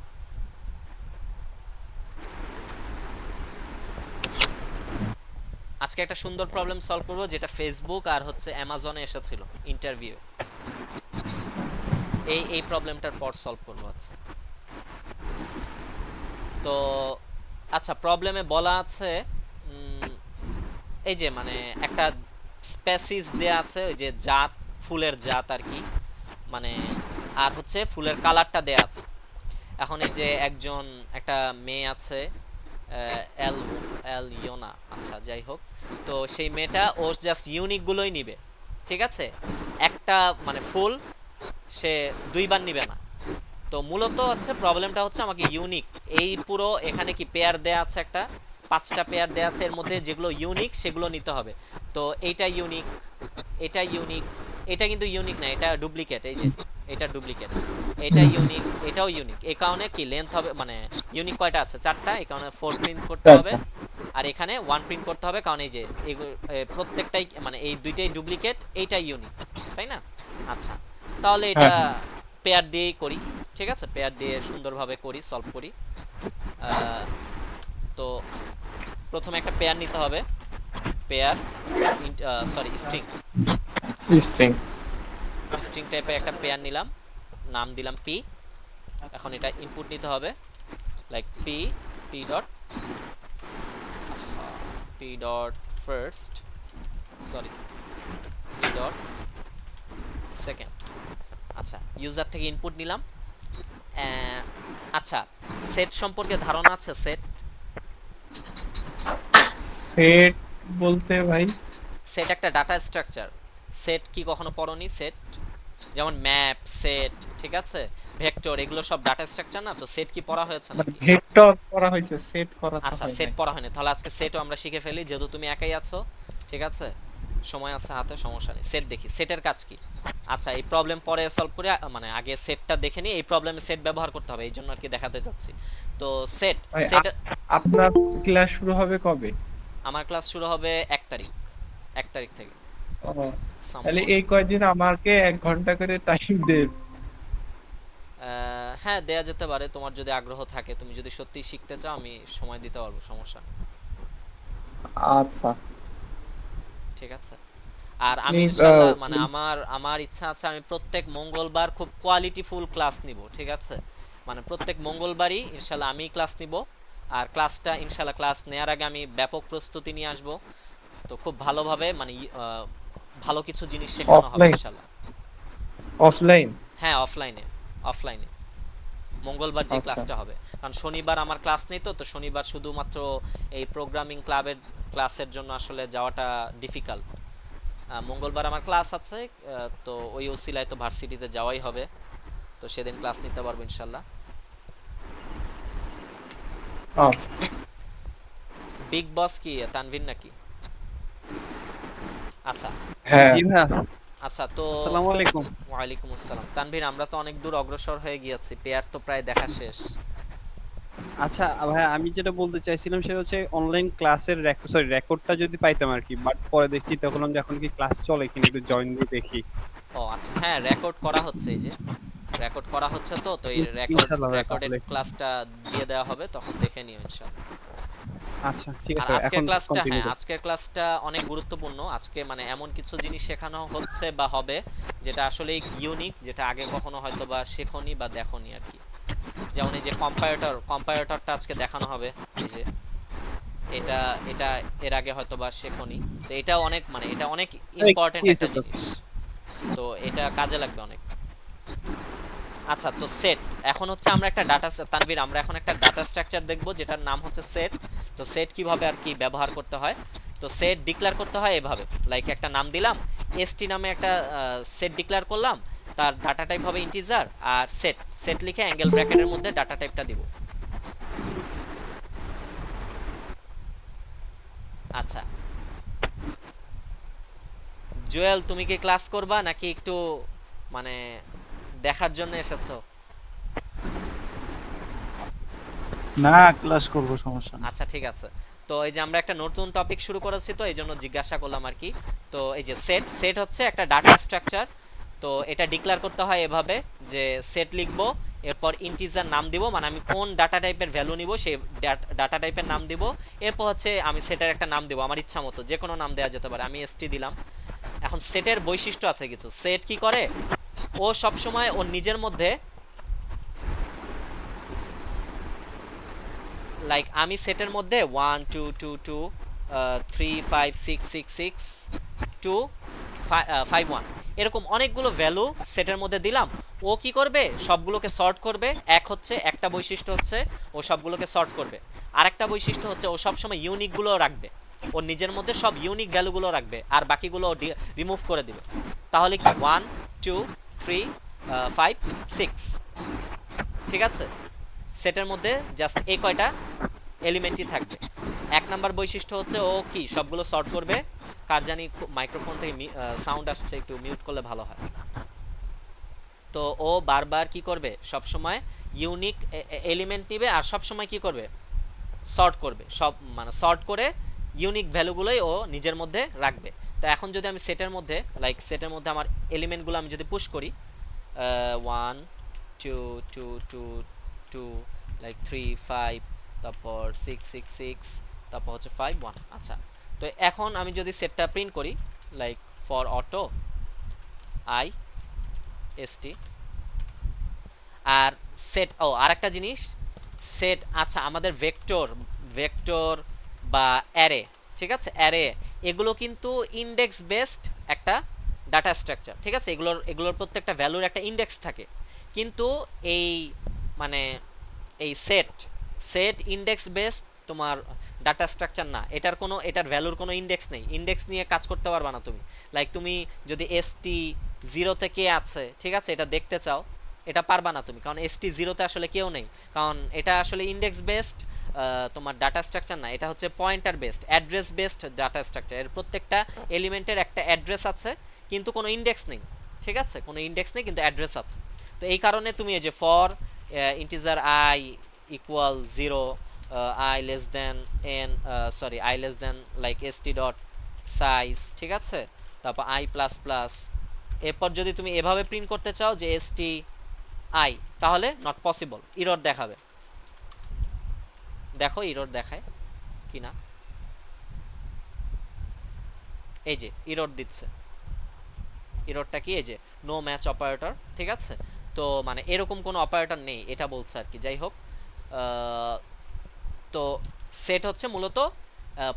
আজকে একটা সুন্দর প্রবলেম সলভ করব যেটা ফেসবুক আর হচ্ছে অ্যামাজনে এসেছিল ইন্টারভিউ। এই প্রবলেমটার পর সলভ করব। আচ্ছা, তো আচ্ছা, প্রবলেমে বলা আছে এই যে মানে একটা স্পেসিস দেয়া আছে, ওই যে জাত, ফুলের জাত আর কি, মানে আর হচ্ছে ফুলের কালারটা দেয়া আছে। এখন এই যে একজন একটা মেয়ে আছে এল এল ইয়োনা, আচ্ছা যাই হোক, তো সেই মেয়েটা ও জাস্ট ইউনিকগুলোই নিবে, ঠিক আছে? একটা মানে ফুল সে দুইবার নিবে না। তো মূলত হচ্ছে প্রবলেমটা হচ্ছে আমাকে ইউনিক, এই পুরো এখানে কি পেয়ার দেয়া আছে, একটা 5টা পেয়ার দেয়া আছে, এর মধ্যে যেগুলো ইউনিক সেগুলো নিতে হবে। তো এইটা ইউনিক, এটা ইউনিক, এটা কিন্তু ইউনিক না, এটা ডুপ্লিকেট, এই যে এটা ডুপ্লিকেট, এটা ইউনিক, এটাও ইউনিক। এই কারণে কি লেন্থ হবে মানে ইউনিক কয়টা আছে? 4টা, এই কারণে 4 প্রিন্ট করতে হবে, আর এখানে 1 প্রিন্ট করতে হবে, কারণ এই যে প্রত্যেকটাই মানে এই দুইটাই ডুপ্লিকেট, এইটাই ইউনিক, তাই না? আচ্ছা, তাহলে এটা পেয়ার দিয়েই করি, ঠিক আছে? পেয়ার দিয়ে সুন্দরভাবে করি, সলভ করি। তো প্রথমে একটা পেয়ার নিতে হবে, pair sorry string, string string টাইপের একটা পেয়ার নিলাম, নাম দিলাম পি। এখন এটা ইনপুট নিতে হবে, like P P dot first, sorry P dot second. আচ্ছা, ইউজার থেকে ইনপুট নিলাম। আচ্ছা, সেট সম্পর্কে ধারণা আছে? সেট সেট বলতে ভাই? সেট একটা ডাটা স্ট্রাকচার। সেট কি কখনো পড়নি? সেট যেমন ম্যাপ, সেট, ঠিক আছে, ভেক্টর, এগুলো সব ডাটা স্ট্রাকচার না? তো সেট কি পড়া হয়েছে মানে নাকি? ভেক্টর করা হয়েছে, সেট করা তো আচ্ছা, হয় সেট নাই। পড়া হয়নি, তাহলে আজকে সেটও আমরা শিখে ফেলি, যেহেতু তুমি একাই আছো, ঠিক আছে? সময় আছে হাতে, সমস্যা নেই। সেট দেখি, সেটের কাজ কি। আচ্ছা, এই প্রবলেম পরে সলভ করে মানে আগে সেটটা দেখে নিই, এই প্রবলেমে সেট ব্যবহার করতে হবে, এই জন্য আর কি দেখাতে যাচ্ছি। তো সেট ভাই সেট আপনার ক্লাস শুরু হবে কবে? আমার ক্লাস শুরু হবে 1 তারিখ, 1 তারিখ থেকে ও, তাহলে সামহাউ। এই কয়দিন আমাকে 1 ঘন্টা করে টাইম দেন। হ্যাঁ, দেয়া যেতে পারে, তোমার যদি আগ্রহ থাকে, তুমি যদি সত্যি শিখতে চাও আমি সময় দিতে পারবো, সমস্যা নেই, আচ্ছা, ঠিক আছে? আর আপনি আমি ইনশাল্লাহ মানে আমার ইচ্ছা আছে, আমি প্রত্যেক মঙ্গলবার খুব কোয়ালিটিফুল ক্লাস নিব, ঠিক আছে? মানে প্রত্যেক মঙ্গলবারই ইনশাল্লাহ আমি ক্লাস নিব, আর ক্লাসটা ইনশাল্লাহ ক্লাস নেওয়ার আগে আমি ব্যাপক প্রস্তুতি নিয়ে আসব। তো খুব ভালোভাবে মানে ভালো কিছু জিনিস শেখানো হবে অফলাইন ইনশাল্লাহ। অফলাইন? হ্যাঁ, অফলাইনে, অফলাইনে মঙ্গলবার যে আচ্ছা, ক্লাসটা হবে, কারণ শনিবার আমার ক্লাস নেই, তো তো শনিবার শুধুমাত্র এই প্রোগ্রামিং ক্লাবের ক্লাসের জন্য আসলে যাওয়াটা ডিফিকাল্ট। মঙ্গলবার আমার ক্লাস আছে, তো ওই ওসিলায় তো ভার্সিটিতে যাওয়াই হবে, তো সেদিন ক্লাস নিতে পারবো ইনশাল্লাহ। আচ্ছা। বিগ বস কি তানভীর নাকি? আচ্ছা, হ্যাঁ, জি ভাইয়া, আচ্ছা, তো আসসালামু আলাইকুম। ওয়ালাইকুম আসসালাম। তানভীর, আমরা তো অনেক দূর অগ্রসর হয়ে গিয়েছি, পেয়ার তো প্রায় দেখা শেষ। আচ্ছা ভাইয়া, আমি যেটা বলতে চাইছিলাম সেটা হচ্ছে অনলাইন ক্লাসের রেকর্ডটা যদি পাইতাম আর কি, বাট পরে দেখছি তখন যে এখন কি ক্লাস চলে কিনা একটু জয়েন দিয়ে দেখি। ও আচ্ছা, হ্যাঁ, রেকর্ড করা হচ্ছে, এই যে রেকর্ড করা হচ্ছে, তো তো এই ইনশাআল্লাহ ভাইয়া, রেকর্ডেড তাহলে ক্লাসটা দিয়ে দেওয়া হবে, তখন দেখে নিও ইনশাআল্লাহ। আচ্ছা ঠিক আর আছে, আজকের এখন ক্লাসটা, কন্টিনিউ হ্যাঁ, করুন। আজকের ক্লাসটা অনেক গুরুত্বপূর্ণ। আজকে মানে এমন কিছু জিনিস শেখানো হচ্ছে বা হবে যেটা আসলে ইউনিক, যেটা আগে কখনো হয়তো বা শেখনি বা দেখোনি আর কি। যেমন এই যে কম্পারেটরটা আজকে দেখানো হবে, এই যে এটা এটা এর আগে হয়তো বা শেখনি। তো এটা অনেক মানে এটা অনেক কি ইম্পর্টেন্ট হয়েছে একটা তো? জিনিস, তো এটা কাজে লাগবে অনেক। আচ্ছা, তো সেট, এখন হচ্ছে আমরা একটা ডাটা, তানভীর আমরা এখন একটা ডাটা স্ট্রাকচার দেখব যেটার নাম হচ্ছে সেট। তো সেট কিভাবে আর কি ব্যবহার করতে হয়, তো সেট ডিক্লেয়ার করতে হয় এভাবে, লাইক একটা নাম দিলাম, এসটি নামে একটা সেট ডিক্লেয়ার করলাম, তার ডাটা টাইপ হবে ইন্টিজার, আর সেট সেট লিখে অ্যাঙ্গেল ব্র্যাকেটের মধ্যে ডাটা টাইপটা দিব। আচ্ছা জুয়েল, তুমি কি ক্লাস করবা নাকি একটু মানে দেখার জন্য এসেছো? না, ক্লাস করব, সমস্যা নেই। আচ্ছা ঠিক আছে। তো এই যে আমরা একটা নতুন টপিক শুরু করেছি, তো এই জন্য জিজ্ঞাসা করলাম আর কি। তো এই যে সেট, সেট হচ্ছে একটা ডাটা স্ট্রাকচার। তো এটা ডিক্লেয়ার করতে হয় এভাবে যে সেট লিখব, এরপর ইন্টিজার নাম দিব, মানে আমি কোন ডাটা টাইপের ভ্যালু নিব সেই ডাটা টাইপের নাম দিব। এরপর হচ্ছে আমি সেটের একটা নাম দিব আমার ইচ্ছা মতো, যে কোনো নাম দেওয়া যেতে পারে, আমি এসটি দিলাম। এখন সেটের বৈশিষ্ট্য আছে কিছু। সেট কি করে, ও সবসময় ওর নিজের মধ্যে, লাইক আমি সেটের মধ্যে 1 2 2 2 3 5 6 6 6 2 5 1 এরকম অনেকগুলো ভ্যালু সেটের মধ্যে দিলাম। ও কি করবে, সবগুলোকে সর্ট করবে। এক হচ্ছে একটা বৈশিষ্ট্য হচ্ছে ও সবগুলোকে সর্ট করবে, আর একটা বৈশিষ্ট্য হচ্ছে ও সবসময় ইউনিকগুলো রাখবে, ওর নিজের মধ্যে সব ইউনিক ভ্যালুগুলো রাখবে, আর বাকিগুলো রিমুভ করে দিবে। তাহলে কি 1 2 3 5 6, ঠিক আছে? সেটের মধ্যে জাস্ট এই কয়টা এলিমেন্টই থাকবে। এক নাম্বার বৈশিষ্ট্য হচ্ছে ও কি সবগুলো সর্ট করবে। কার জানি মাইক্রোফোন থেকে সাউন্ড আসছে, একটু মিউট করলে ভালো হয়। তো ও বারবার কি করবে, সব সময় ইউনিক এলিমেন্ট নিবে, আর সব সময় কি করবে, সর্ট করবে, সব মানে সর্ট করে ইউনিক ভ্যালুগুলোই ও নিজের মধ্যে রাখবে। তো এখন যদি আমি সেটের মধ্যে, লাইক সেটের মধ্যে আমার এলিমেন্টগুলো আমি যদি পুশ করি 1 2 2 2 2 লাইক 3 5, তারপর 6 6 6, তারপর হচ্ছে 5 1। আচ্ছা, তো এখন আমি যদি সেটটা প্রিন্ট করি, like for auto I ST, আর সেট, ও আরেকটা জিনিস, সেট, আচ্ছা আমাদের ভেক্টর, ভেক্টর বা অ্যারে, ঠিক আছে, অ্যারে, এগুলো কিন্তু ইন্ডেক্স বেসড একটা ডাটা স্ট্রাকচার, ঠিক আছে? এগুলোর প্রত্যেকটা ভ্যালুর একটা ইন্ডেক্স থাকে, কিন্তু এই মানে এই সেট, সেট ইন্ডেক্স বেসড তোমার ডাটা স্ট্রাকচার না, এটার ভ্যালুর কোনো ইন্ডেক্স নেই, ইন্ডেক্স নিয়ে কাজ করতে পারবা না তুমি। লাইক তুমি যদি এসটি 0 থেকে আছে, ঠিক আছে, এটা দেখতে চাও, এটা পারবা না তুমি, কারণ এসটি 0-তে আসলে কেউ নেই, কারণ এটা আসলে ইন্ডেক্স বেসড তোমার ডাটা স্ট্রাকচার না, এটা হচ্ছে pointer based, address based data structure. এর প্রত্যেকটা এলিমেন্টের একটা অ্যাড্রেস আছে, কিন্তু কোনো ইন্ডেক্স নেই, ঠিক আছে? কোনো ইন্ডেক্স নেই, কিন্তু অ্যাড্রেস আছে। তো এই কারণে তুমি এই যে for integer I equal 0, I less than n, sorry I less than like ST dot size, ঠিক আছে, তারপর আই প্লাস প্লাস, এরপর যদি তুমি এভাবে প্রিন্ট করতে চাও যে এসটি আই, তাহলে নট পসিবল, ইরর দেখাবে। দেখো ইরর দেখায় কি না, এই যে ইরর দিচ্ছে, ইররটা কি, এই যে নো ম্যাচ অপারেটর, ঠিক আছে? তো মানে এরকম কোনো অপারেটর নেই, এটা বলছে আর কি। যাই হোক, তো সেট হচ্ছে মূলত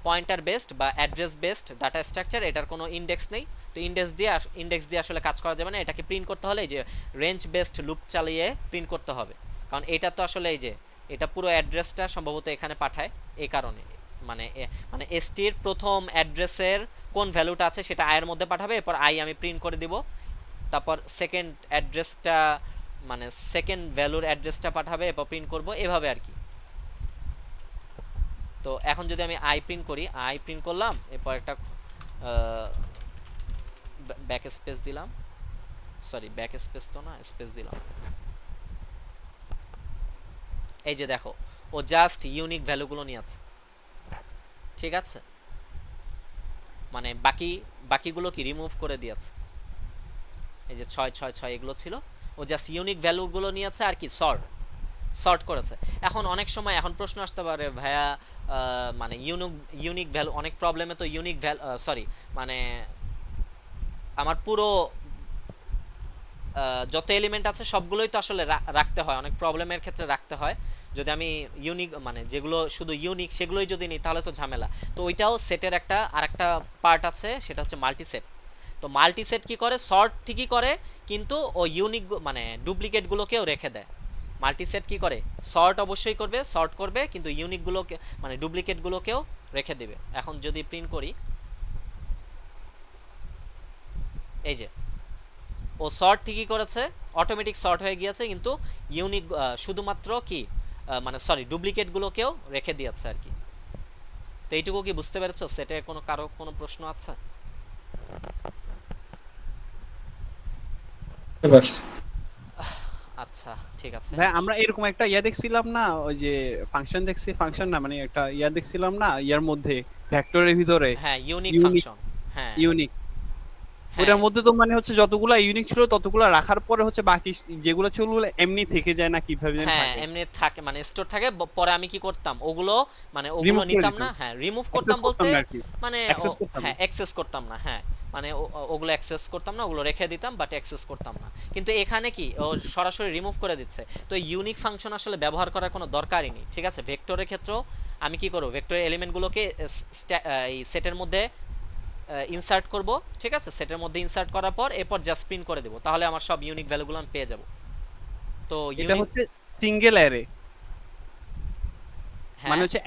পয়েন্টার বেসড বা অ্যাড্রেস বেসড ডাটা স্ট্রাকচার, এটার কোনো ইন্ডেক্স নেই। তো ইন্ডেক্স দিয়ে আসলে কাজ করা যাবে না, এটাকে প্রিন্ট করতে হলে এই যে রেঞ্জ বেসড লুপ চালিয়ে প্রিন্ট করতে হবে, কারণ এটা তো আসলে এই যে এটা পুরো অ্যাড্রেসটা সম্ভবত এখানে পাঠায়, এই কারণে মানে এসটির প্রথম অ্যাড্রেসের কোন ভ্যালুটা আছে সেটা আয়ের মধ্যে পাঠাবে, এরপর আই আমি প্রিন্ট করে দিব, তারপর সেকেন্ড অ্যাড্রেসটা মানে সেকেন্ড ভ্যালুর অ্যাড্রেসটা পাঠাবে, এরপর প্রিন্ট করব, এভাবে আর কি। তো এখন যদি আমি আই প্রিন্ট করি, আই প্রিন্ট করলাম, এরপর একটা ব্যাক স্পেস দিলাম, সরি ব্যাক স্পেস তো না, স্পেস দিলাম। এই যে দেখো, ও জাস্ট ইউনিক ভ্যালুগুলো নিয়ে আছে, ঠিক আছে? মানে বাকিগুলো কি রিমুভ করে দিয়েছে, এই যে 6 6 6 এগুলো ছিল, ও জাস্ট ইউনিক ভ্যালুগুলো নিয়েছে আর কি সর্ট করেছে। এখন অনেক সময় এখন প্রশ্ন আসতে পারে, ভাইয়া মানে ইউনিক ভ্যালু, অনেক প্রবলেমে তো ইউনিক ভ্যালু, সরি মানে আমার পুরো যত এলিমেন্ট আছে সবগুলোই তো আসলে রাখতে হয়, অনেক প্রবলেমের ক্ষেত্রে রাখতে হয়। যদি আমি ইউনিক মানে যেগুলো শুধু ইউনিক সেগুলোই যদি নিই তাহলে তো ঝামেলা। তো ওইটাও সেটের একটা আরেকটা পার্ট আছে, সেটা হচ্ছে মাল্টিসেট। তো মাল্টিসেট কি করে, সর্ট ঠিকই করে কিন্তু ও ইউনিক মানে ডুপ্লিকেটগুলোকেও রেখে দেয়। মাল্টিসেট কি করে, সর্ট অবশ্যই করবে, সর্ট করবে কিন্তু ইউনিকগুলোকে মানে ডুপ্লিকেটগুলোকেও রেখে দেবে। এখন যদি প্রিন্ট করি, এই যে ও সর্ট ঠিকই করেছে, অটোমেটিক সর্ট হয়ে গিয়েছে, কিন্তু ইউনিক শুধুমাত্র কি মানে সরি ডুপ্লিকেটগুলোকেও রেখে দিয়েছে আর কি। তো এইটুকু কি বুঝতে পেরেছো? সেটে কারো কোনো প্রশ্ন আছে? বাস। আচ্ছা ঠিক আছে। ভাই আমরা এরকম একটা দেখছিলাম না, ওই যে ফাংশন দেখছি, ফাংশন না মানে একটা দেখছিলাম না ইয়ার মধ্যে ভেক্টরের ভিতরে হ্যাঁ ইউনিক Unique- ফাংশন, হ্যাঁ ইউনিক, হ্যাঁ, ওটার মধ্যে তো মানে হচ্ছে যতগুলা ইউনিক ছিল ততগুলা রাখার পরে হচ্ছে বাকি যেগুলো ছিল ওগুলো এমনি থেকে যায় না কিভাবে যেন হ্যাঁ থাকে? এমনি থাকে মানে স্টোর থাকে, পরে আমি কি করতাম ওগুলো মানে ওগুলো Remove করে নিতাম দিতাম। না, হ্যাঁ রিমুভ Access করতাম বলতে না আর কি। মানে Access করতাম হ্যাঁ না। অ্যাক্সেস করতাম না, হ্যাঁ মানে ওগুলো অ্যাক্সেস করতাম না, ওগুলো রেখে দিতাম বাট অ্যাক্সেস করতাম না। কিন্তু এখানে কি ও সরাসরি রিমুভ করে দিচ্ছে। তো ইউনিক ফাংশন আসলে ব্যবহার করার কোনো দরকারই নেই, ঠিক আছে। ভেক্টরের ক্ষেত্রেও আমি কি করব, ভেক্টরের এলিমেন্টগুলোকে এই সেটের মধ্যে ইনসার্ট করব, ঠিক আছে। সেটের মধ্যে ইনসার্ট করার পর এরপর জাস্ট প্রিন্ট করে দেব, তাহলে আমার সব ইউনিক ভ্যালুগুলো আমি পেয়ে যাব। তো এটা ইউনিক হচ্ছে সিঙ্গেল অ্যারে, হ্যাঁ মানে হচ্ছে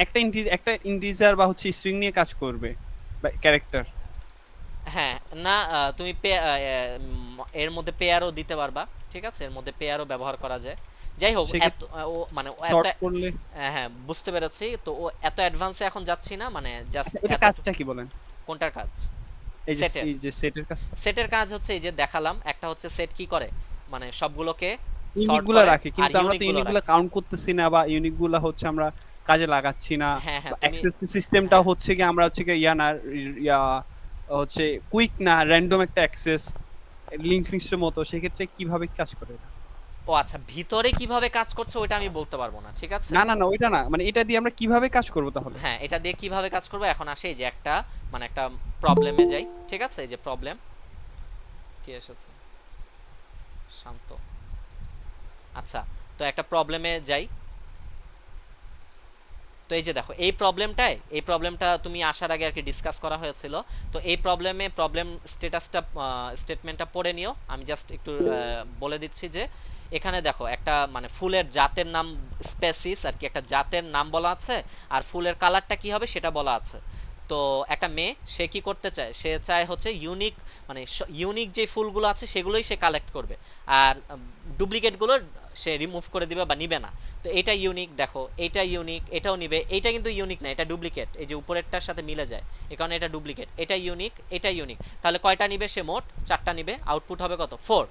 একটা ইন্টিজার বা হচ্ছে স্ট্রিং নিয়ে কাজ করবে বা ক্যারেক্টার। হ্যাঁ না তুমি এর মধ্যে পেয়ারও দিতে পারবা, ঠিক আছে। এর মধ্যে পেয়ারও ব্যবহার করা যায়। যাই হোক সেক্ষেত্রে ও মানে ও শর্ট এত করলে হ্যাঁ বুঝতে পেরেছি। তো ও এত অ্যাডভান্সে এখন যাচ্ছি না, মানে জাস্ট এটা কাজটা কি বলেন? কোনটার কাজ? এই যে সেটের। এই যে সেটের কাজ, সেটের কাজ হচ্ছে এই যে দেখালাম, একটা হচ্ছে সেট কি করে মানে সবগুলোকে sort ইউনিকগুলা করে, রাখে, আর কিন্তু আমরা তো ইউনিকগুলো ইউনিকগুলা কাউন্ট করতেছি না বা ইউনিকগুলা হচ্ছে আমরা কাজে লাগাচ্ছি না। হ্যাঁ হ্যাঁ তুমি অ্যাক্সেস সিস্টেমটা হচ্ছে কি আমরা হচ্ছে কি ইয়া না ইয়া হচ্ছে কুইক না, র‍্যান্ডম একটা অ্যাক্সেস লিংক লিস্টের মতো, সেক্ষেত্রে কিভাবে কাজ করে এটা? ও আচ্ছা ভিতরে কিভাবে কাজ করছে ওইটা আমি বলতে পারবো না, ঠিক আছে। না না না ওইটা না, মানে এটা দিয়ে আমরা কিভাবে কাজ করব তাহলে? হ্যাঁ এটা দিয়ে কিভাবে কাজ করবো, এখন আসে এই যে একটা মানে একটা প্রবলেমে যাই, ঠিক আছে। এই যে প্রবলেম কি এসেছে, শান্ত। আচ্ছা তো একটা প্রবলেমে যাই। তো এই যে দেখো এই প্রবলেমটা তুমি আসার আগে আর কি ডিসকাস করা হয়েছিল। তো এই প্রবলেম স্টেটমেন্টটা পড়ে নিও, আমি জাস্ট একটু বলে দিচ্ছি যে এখানে দেখো একটা মানে ফুলের জাতের নাম স্পেসিস আর কি, একটা জাতের নাম বলা আছে, আর ফুলের কালারটা কি হবে সেটা বলা আছে। তো একটা মেয়ে সে কি করতে চায়, সে চায় হচ্ছে ইউনিক মানে ইউনিক যে ফুলগুলো আছে সেগুলোই সে কালেক্ট করবে, আর ডুপ্লিকেটগুলো সে রিমুভ করে দিবে বা নিবে না। তো এটা ইউনিক, দেখো এটা ইউনিক, এটাও নিবে, এটা কিন্তু ইউনিক না, এটা ডুপ্লিকেট, এই যে উপরেরটার সাথে মিলে যায়, এই কারণে এটা ডুপ্লিকেট। এটা ইউনিক, এটা ইউনিক, তাহলে কয়টা নিবে সে, মোট 4টা নিবে, আউটপুট হবে কত, 4।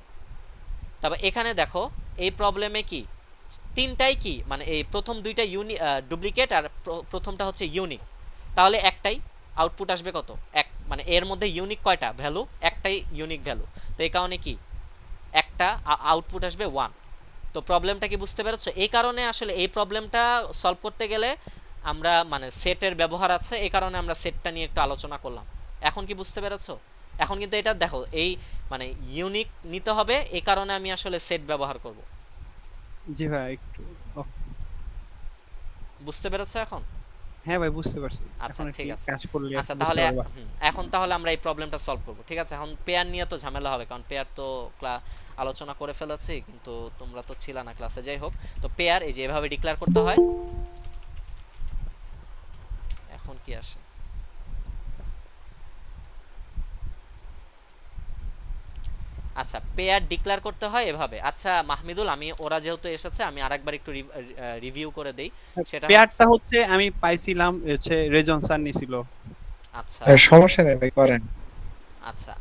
তারপর এখানে দেখো এই প্রবলেমে কি 3টাই কি মানে এই প্রথম 2টা ডুপ্লিকেট আর প্রথমটা হচ্ছে ইউনিক, তাহলে একটাই আউটপুট আসবে কত, এক। মানে এর মধ্যে ইউনিক কয়টা ভ্যালু, একটাই ইউনিক ভ্যালু, তো এই কারণে কি একটা আউটপুট আসবে 1। তো প্রবলেমটা কি বুঝতে পেরেছো? এই কারণে আসলে এই প্রবলেমটা সলভ করতে গেলে আমরা মানে সেটের ব্যবহার আছে, এই কারণে আমরা সেটটা নিয়ে একটু আলোচনা করলাম। এখন কি বুঝতে পেরেছো? এখন কিন্তু এটা দেখো এই মানে ইউনিক নিতে হবে, এই কারণে আমি আসলে সেট ব্যবহার করব। জি ভাই একটু বুঝতে পেরেছো এখন? হ্যাঁ ভাই বুঝতে পারছি। আচ্ছা এখন ঠিক একটু আছে। কাজ করলে আচ্ছা বুঝতে তাহলে পারবা। এখন তাহলে আমরা এই প্রবলেমটা সলভ করব, ঠিক আছে। এখন পেয়ার নিয়ে তো ঝামেলা হবে, কারণ পেয়ার তো আলোচনা করে ফেলেছি, কিন্তু তোমরা তো ছিলা না ক্লাসে। যাই হোক, তো পেয়ার এই যে এভাবে ডিক্লেয়ার করতে হয়। এখন কি আসে, আচ্ছা পেয়ার ডিক্লেয়ার করতে হয় এভাবে। আচ্ছা মাহমিদুল, আমি ওরা যেহেতু এসেছে আমি আরেকবার একটু রিভিউ করে দেই। সেটা পেয়ারটা হচ্ছে আমি পাইছিলাম হচ্ছে রেজন স্যার নিছিল। আচ্ছা সমস্যা নেই ভাই, করেন। আচ্ছা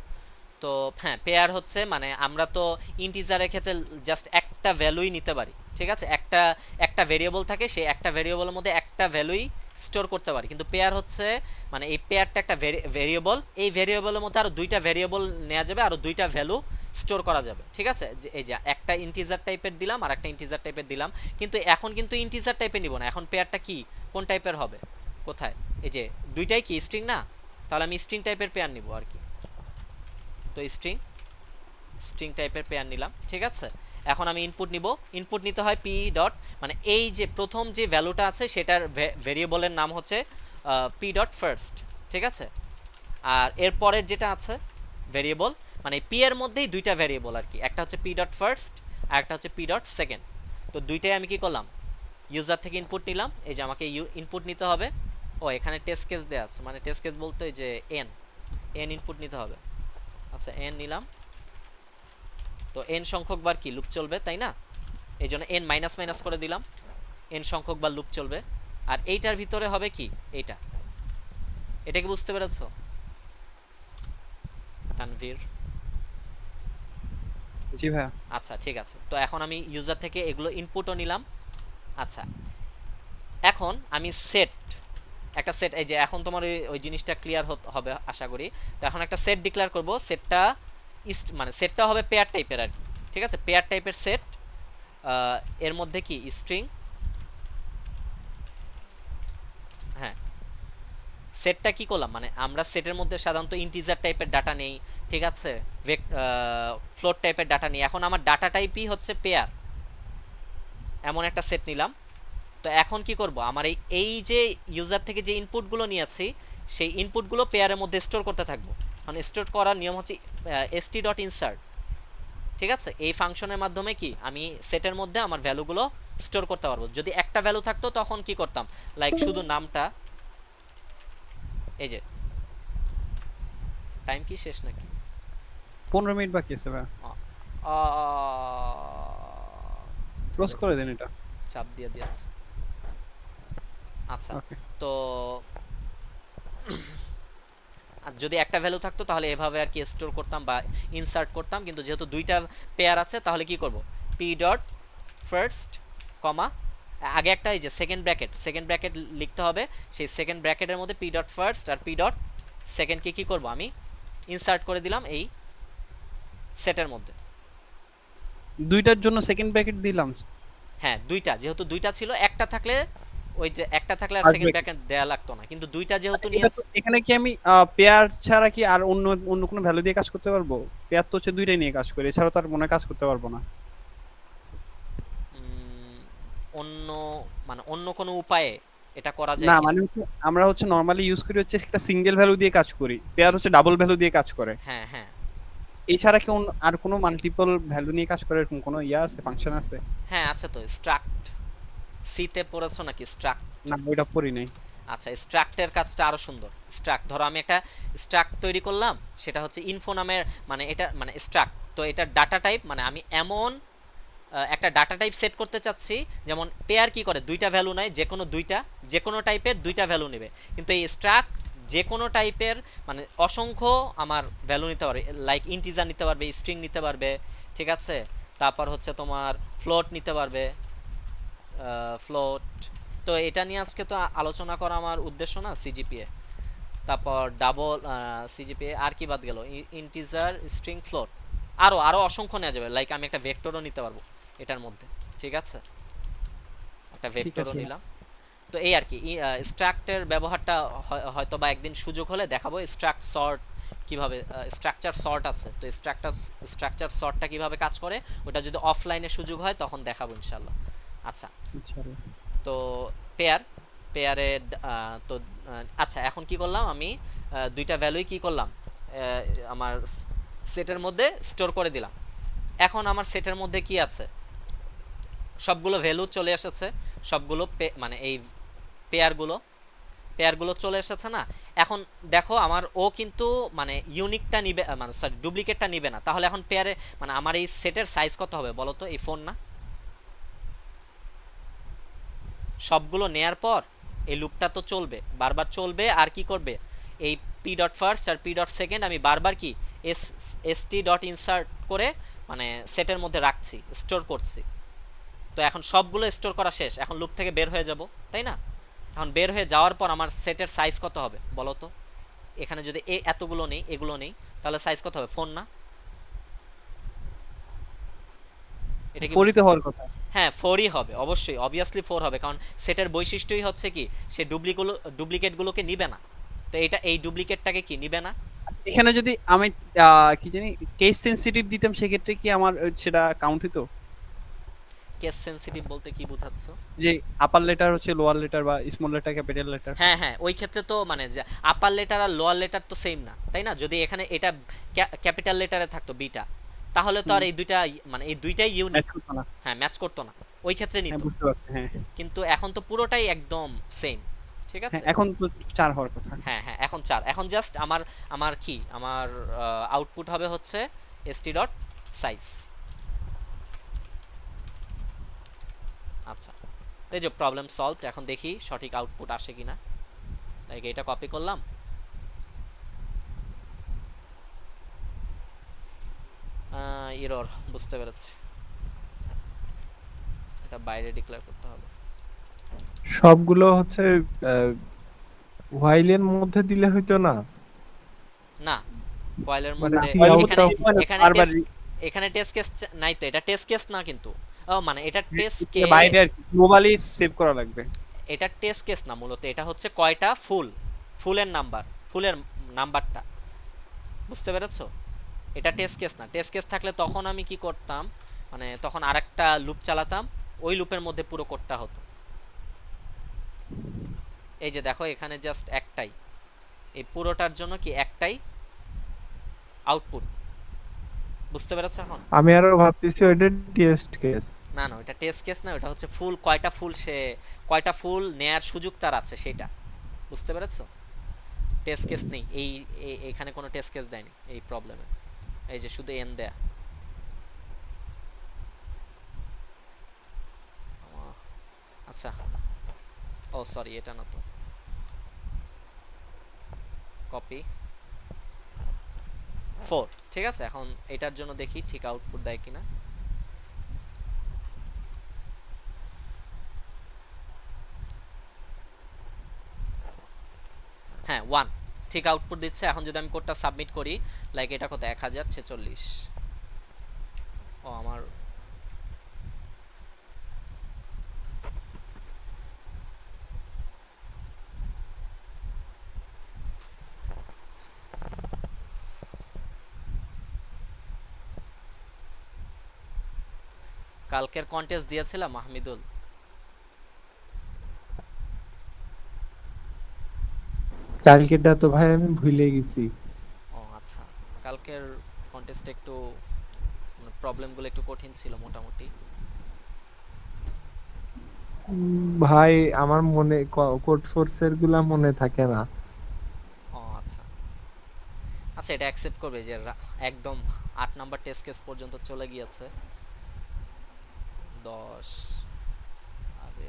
তো হ্যাঁ পেয়ার হচ্ছে মানে আমরা তো ইন্টিজারের ক্ষেত্রে জাস্ট একটা ভ্যালুই নিতে পারি, ঠিক আছে। একটা ভেরিয়েবল থাকে, সেই একটা ভেরিয়েবলের মধ্যে একটা ভ্যালুই স্টোর করতে পারি, কিন্তু পেয়ার হচ্ছে মানে এই পেয়ারটা একটা ভেরিয়েবল, এই ভেরিয়েবলের মধ্যে আরো 2টা ভেরিয়েবল নেওয়া যাবে, আরো 2টা ভ্যালু স্টোর করা যাবে, ঠিক আছে। এই যে একটা ইন্টিজার টাইপের দিলাম আর একটা ইন্টিজার টাইপের দিলাম, কিন্তু এখন কিন্তু ইন্টিজার টাইপের নিব না, এখন পেয়ারটা কি কোন টাইপের হবে, কোথায়, এই যে 2টাই কি স্ট্রিং না, তাহলে আমি স্ট্রিং টাইপের পেয়ার নিব আর কি। তো স্ট্রিং টাইপের পেয়ার নিলাম, ঠিক আছে। এখন আমি ইনপুট নিব, ইনপুট নিতে হয় পি ডট, মানে এই যে প্রথম যে ভ্যালুটা আছে সেটার ভেরিয়েবলের নাম হচ্ছে পি ডট ফার্স্ট, ঠিক আছে। আর এর পরের যেটা আছে ভেরিয়েবল, মানে পি এর মধ্যেই দুইটা ভেরিয়েবল আর কি, একটা হচ্ছে পি ডট ফার্স্ট আর একটা হচ্ছে পি ডট সেকেন্ড। তো দুইটাই আমি কি করলাম, ইউজার থেকে ইনপুট নিলাম, এই যে আমাকে ইনপুট নিতে হবে। ও এখানে টেস্ট কেস দেওয়া আছে, মানে টেস্ট কেস বলতে এই যে এন ইনপুট নিতে হবে। আচ্ছা এন নিলাম, তো এন সংখ্যক বার কি লুপ চলবে, তাই না? এই জন্য এন মাইনাস মাইনাস করে দিলাম, এন সংখ্যক বার লুপ চলবে। আর এইটার ভিতরে হবে কি, এইটা, এটা কি বুঝতে পেরেছো তানভীর? জি ভাইয়া। আচ্ছা ঠিক আছে, তো এখন আমি ইউজার থেকে এগুলো ইনপুটও নিলাম। আচ্ছা এখন আমি একটা সেট, এই যে এখন তোমার ওই জিনিসটা ক্লিয়ার হবে আশা করি। তো এখন একটা সেট ডিক্লেয়ার করব, সেটটা মানে সেটটা হবে পেয়ার টাইপের আর কি, ঠিক আছে, পেয়ার টাইপের সেট। এর মধ্যে কি স্ট্রিং, হ্যাঁ সেটটা কি করলাম, মানে আমরা সেটের মধ্যে সাধারণত ইন্টিজার টাইপের ডাটা নেই, ঠিক আছে, ফ্লোট টাইপের ডাটা নেই। এখন আমার ডাটা টাইপই হচ্ছে পেয়ার, এমন একটা সেট নিলাম। তো এখন কি করব, আমার এই যে ইউজার থেকে যে ইনপুটগুলো নিয়েছি সেই ইনপুটগুলো পেয়ারের মধ্যে স্টোর করতে থাকবো। মানে স্টোর করার নিয়ম হচ্ছে st ডট ইনসার্ট, ঠিক আছে। এই ফাংশনের মাধ্যমে কি আমি সেটের মধ্যে আমার ভ্যালুগুলো স্টোর করতে পারবো। যদি একটা ভ্যালু থাকতো তখন কি করতাম, লাইক শুধু নামটা, এই যে টাইম কি শেষ নাকি, 15 মিনিট বাকি আছে ভাইয়া, ক্লোজ করে দেন এটা। চাপ দিয়ে দিয়েছে। আচ্ছা ওকে, তো আর যদি একটা ভ্যালু থাকতো তাহলে এভাবে আর কি স্টোর করতাম বা ইনসার্ট করতাম, কিন্তু যেহেতু দুইটা পেয়ার আছে তাহলে কি করব, পি ডট ফার্স্ট কমা আগে একটা এই যে সেকেন্ড ব্র্যাকেট লিখতে হবে, সেই সেকেন্ড ব্র্যাকেটের মধ্যে পি ডট ফার্স্ট আর পি ডট সেকেন্ডকে কি করব আমি ইনসার্ট করে দিলাম এই সেটের মধ্যে। দুইটার জন্য সেকেন্ড ব্র্যাকেট দিলাম। হ্যাঁ দুইটা, যেহেতু দুইটা ছিল, একটা থাকলে ওই যে একটা থাকলে আর আর সেকেন্ড ব্র্যাকেট দেয়া লাগতো না, কিন্তু দুইটা যেহেতু নিয়ে এটা তো এখানে কি আমি পেয়ার ছাড়া কি আর অন্য অন্য কোনো ভ্যালু দিয়ে কাজ করতে পারবো? পেয়ার তো হচ্ছে দুইটাই নিয়ে কাজ করে, এছাড়া তো আর মনে হয় কাজ করতে পারবো না। অন্য মানে অন্য কোনো উপায়ে এটা করা যায় না কিনা? মানে হচ্ছে আমরা হচ্ছে নরমালি ইউজ করি হচ্ছে একটা সিঙ্গেল ভ্যালু দিয়ে কাজ করি, পেয়ার হচ্ছে ডাবল ভ্যালু দিয়ে কাজ করে। হ্যাঁ হ্যাঁ এছাড়া কি আর কোনো মাল্টিপল ভ্যালু নিয়ে কাজ করে এরকম কোনো ইয়া আছে, ফাংশন আছে? হ্যাঁ আছে তো, স্ট্রাক্ট, সিতে পড়েছো নাকি স্ট্রাক্ট? না ওইটা পড়ি নাই। আচ্ছা স্ট্রাক্টের কাজটা আরো সুন্দর। স্ট্রাক্ট, ধরো আমি একটা স্ট্রাক্ট তৈরি করলাম, সেটা হচ্ছে ইনফো নামের, মানে এটা মানে স্ট্রাক্ট, তো এটা ডাটা টাইপ, মানে আমি এমন একটা ডাটা টাইপ সেট করতে চাচ্ছি, যেমন পেয়ার কি করে দুইটা ভ্যালু নেয়, যে কোনো টাইপের দুইটা ভ্যালু নেবে, কিন্তু এই স্ট্রাক্ট যে কোনো টাইপের মানে অসংখ্য আমার ভ্যালু নিতে পারবে, লাইক ইন্টিজার নিতে পারবে, স্ট্রিং নিতে পারবে, ঠিক আছে, তারপর হচ্ছে তোমার ফ্লোট নিতে পারবে, ফ্লোট। তো এটা নিয়ে আজকে তো আলোচনা করা আমার উদ্দেশ্য না, সিজিপিএ, তারপর ডাবল সিজিপিএ, আর কি বাদ গেল, ইন্টিজার, স্ট্রিং, ফ্লোট, আরও অসংখ্য নেওয়া যাবে, লাইক আমি একটা ভেক্টরও নিতে পারবো এটার মধ্যে, ঠিক আছে, একটা ভেক্টরও নিলাম। তো এই আর কি স্ট্রাক্টের ব্যবহারটা হয়তো বা একদিন সুযোগ হলে দেখাবো। স্ট্রাক্ট সর্ট কিভাবে, স্ট্রাকচার সর্ট আছে, তো স্ট্রাকচার সর্টটা কিভাবে কাজ করে ওটা যদি অফলাইনে সুযোগ হয় তখন দেখাবো ইনশাল্লাহ। আচ্ছা তো পেয়ারে তো আচ্ছা এখন কি করলাম আমি, দুইটা ভ্যালুই কি করলাম, আমার সেটের মধ্যে স্টোর করে দিলাম। এখন আমার সেটের মধ্যে কি আছে, সবগুলো ভ্যালু চলে এসেছে, সবগুলো মানে এই পেয়ারগুলো চলে এসেছে না। এখন দেখো আমার ও কিন্তু মানে ইউনিকটা নিবে, মানে সরি ডুপ্লিকেটটা নিবে না, তাহলে এখন পেয়ারে মানে আমার এই সেটের সাইজ কত হবে বলো তো, এই ফোন না, সবগুলো নেয়ার পর এই লুপটা তো চলবে, বারবার চলবে, আর কি করবে, এই পি ডট ফার্স্ট আর পি ডট সেকেন্ড আমি বারবার কি st ডট ইনসার্ট করে মানে সেটের মধ্যে রাখছি, স্টোর করছি। তো এখন সবগুলো স্টোর করা শেষ, এখন লুপ থেকে বের হয়ে যাব, তাই না? এখন বের হয়ে যাওয়ার পর আমার সেটের সাইজ কত হবে বলো তো, এখানে যদি এতগুলো নেই, এগুলো নেই, তাহলে সাইজ কত হবে, ফোন না? এটা কি ফোরই তো হওয়ার কথা। হ্যাঁ 4ই হবে, অবশ্যই অবভিয়াসলি 4 হবে, কারণ সেটের বৈশিষ্ট্যই হচ্ছে কি সে ডুপ্লিকেটগুলোকে নিবে না, তো এটা এই ডুপ্লিকেটটাকে কি নিবে না। এখানে যদি আমি কি জানি কেস সেনসিটিভ দিতাম সেক্ষেত্রে কি আমার সেটা কাউন্ট হতো? কেস সেনসিটিভ বলতে কি বোঝাচ্ছো? যে আপার লেটার হচ্ছে লোয়ার লেটার বা স্মল লেটার ক্যাপিটাল লেটার। হ্যাঁ হ্যাঁ, ওই ক্ষেত্রে তো মানে যে আপার লেটার আর লোয়ার লেটার তো সেম না, তাই না? যদি এখানে এটা ক্যাপিটাল লেটারে থাকতো বিটা, তাহলে তো আর এই দুইটা মানে এই দুইটাই ইউনিক, ম্যাচ করতো না। হ্যাঁ ম্যাচ করতো না, ওই ক্ষেত্রে নিত। হ্যাঁ বুঝতে পারছি, হ্যাঁ। কিন্তু এখন তো পুরোটাই একদম সেম, ঠিক হ্যাঁ আছে? এখন তো 4 হওয়ার কথা। হ্যাঁ হ্যাঁ, এখন 4, এখন জাস্ট আমার আমার কি আমার আউটপুট হবে হচ্ছে st ডট সাইজ। আচ্ছা, তো এই যে প্রবলেম সলভড। এখন দেখি সঠিক আউটপুট আসে কিনা। লাইক এটা কপি করলাম, এরর, বুঝতে পেরেছি, এটা বাইরে ডিক্লেয়ার করতে হবে। সবগুলো হচ্ছে হোয়াইলের মধ্যে দিলে হইতো না? না, ফয়েলের মানে মধ্যে কি এখানে আউটটা এখানে বারবার টেস্ট, এখানে টেস্ট কেস নাই তো, এটা টেস্ট কেস না কিন্তু। ও মানে এটা টেস্ট কে, বাইরে আর কি গ্লোবালি সেভ করা লাগবে। এটা টেস্ট কেস না মূলত, এটা হচ্ছে কয়টা ফুল, ফুলের নাম্বার, ফুলের নাম্বারটা, বুঝতে পেরেছো? এটা টেস্ট কেস না। টেস্ট কেস থাকলে তখন আমি কি করতাম, মানে তখন আরেকটা লুপ চালাতাম, ওই লুপের মধ্যে পুরো কোডটা হতো। এই যে দেখো এখানে জাস্ট একটাই, এই পুরোটার জন্য কি একটাই আউটপুট, বুঝতে পেরেছো এখন? আমি আরো ভাবতেছি ওইটা টেস্ট কেস। না না, ওটা টেস্ট কেস না, ওটা হচ্ছে ফুল, কয়টা ফুল সে, কয়টা ফুল নেয়ার সুযোগ তার আছে সেটা, বুঝতে পেরেছো? টেস্ট কেস নেই এই এখানে কোনো টেস্ট কেস দেয়নি এই প্রবলেমে, এই যে শুধু এন দেয়া। আচ্ছা, ও সরি, এটা না তো, কপি 4, ঠিক আছে। এখন এটার জন্য দেখি ঠিক আউটপুট দেয় কিনা। হ্যাঁ 1 ঠিক আউটপুট দিচ্ছে। এখন যদি আমি কোডটা সাবমিট করি, লাইক এটা কত 1046, ও আমার কালকের কন্টেস্ট দিয়েছিলাম মাহমিদুল। কালকেটা তো ভাই আমি ভুলে গেছি। ও আচ্ছা, কালকের কন্টেস্টে একটু প্রবলেমগুলো একটু কঠিন ছিল মোটামুটি। ভাই আমার মনে কোড ফোর্সের গুলা মনে থাকে না। ও আচ্ছা আচ্ছা, এটা অ্যাকসেপ্ট করবে যে একদম 8 নাম্বার টেস্ট কেস পর্যন্ত চলে গিয়েছে। 10, আরে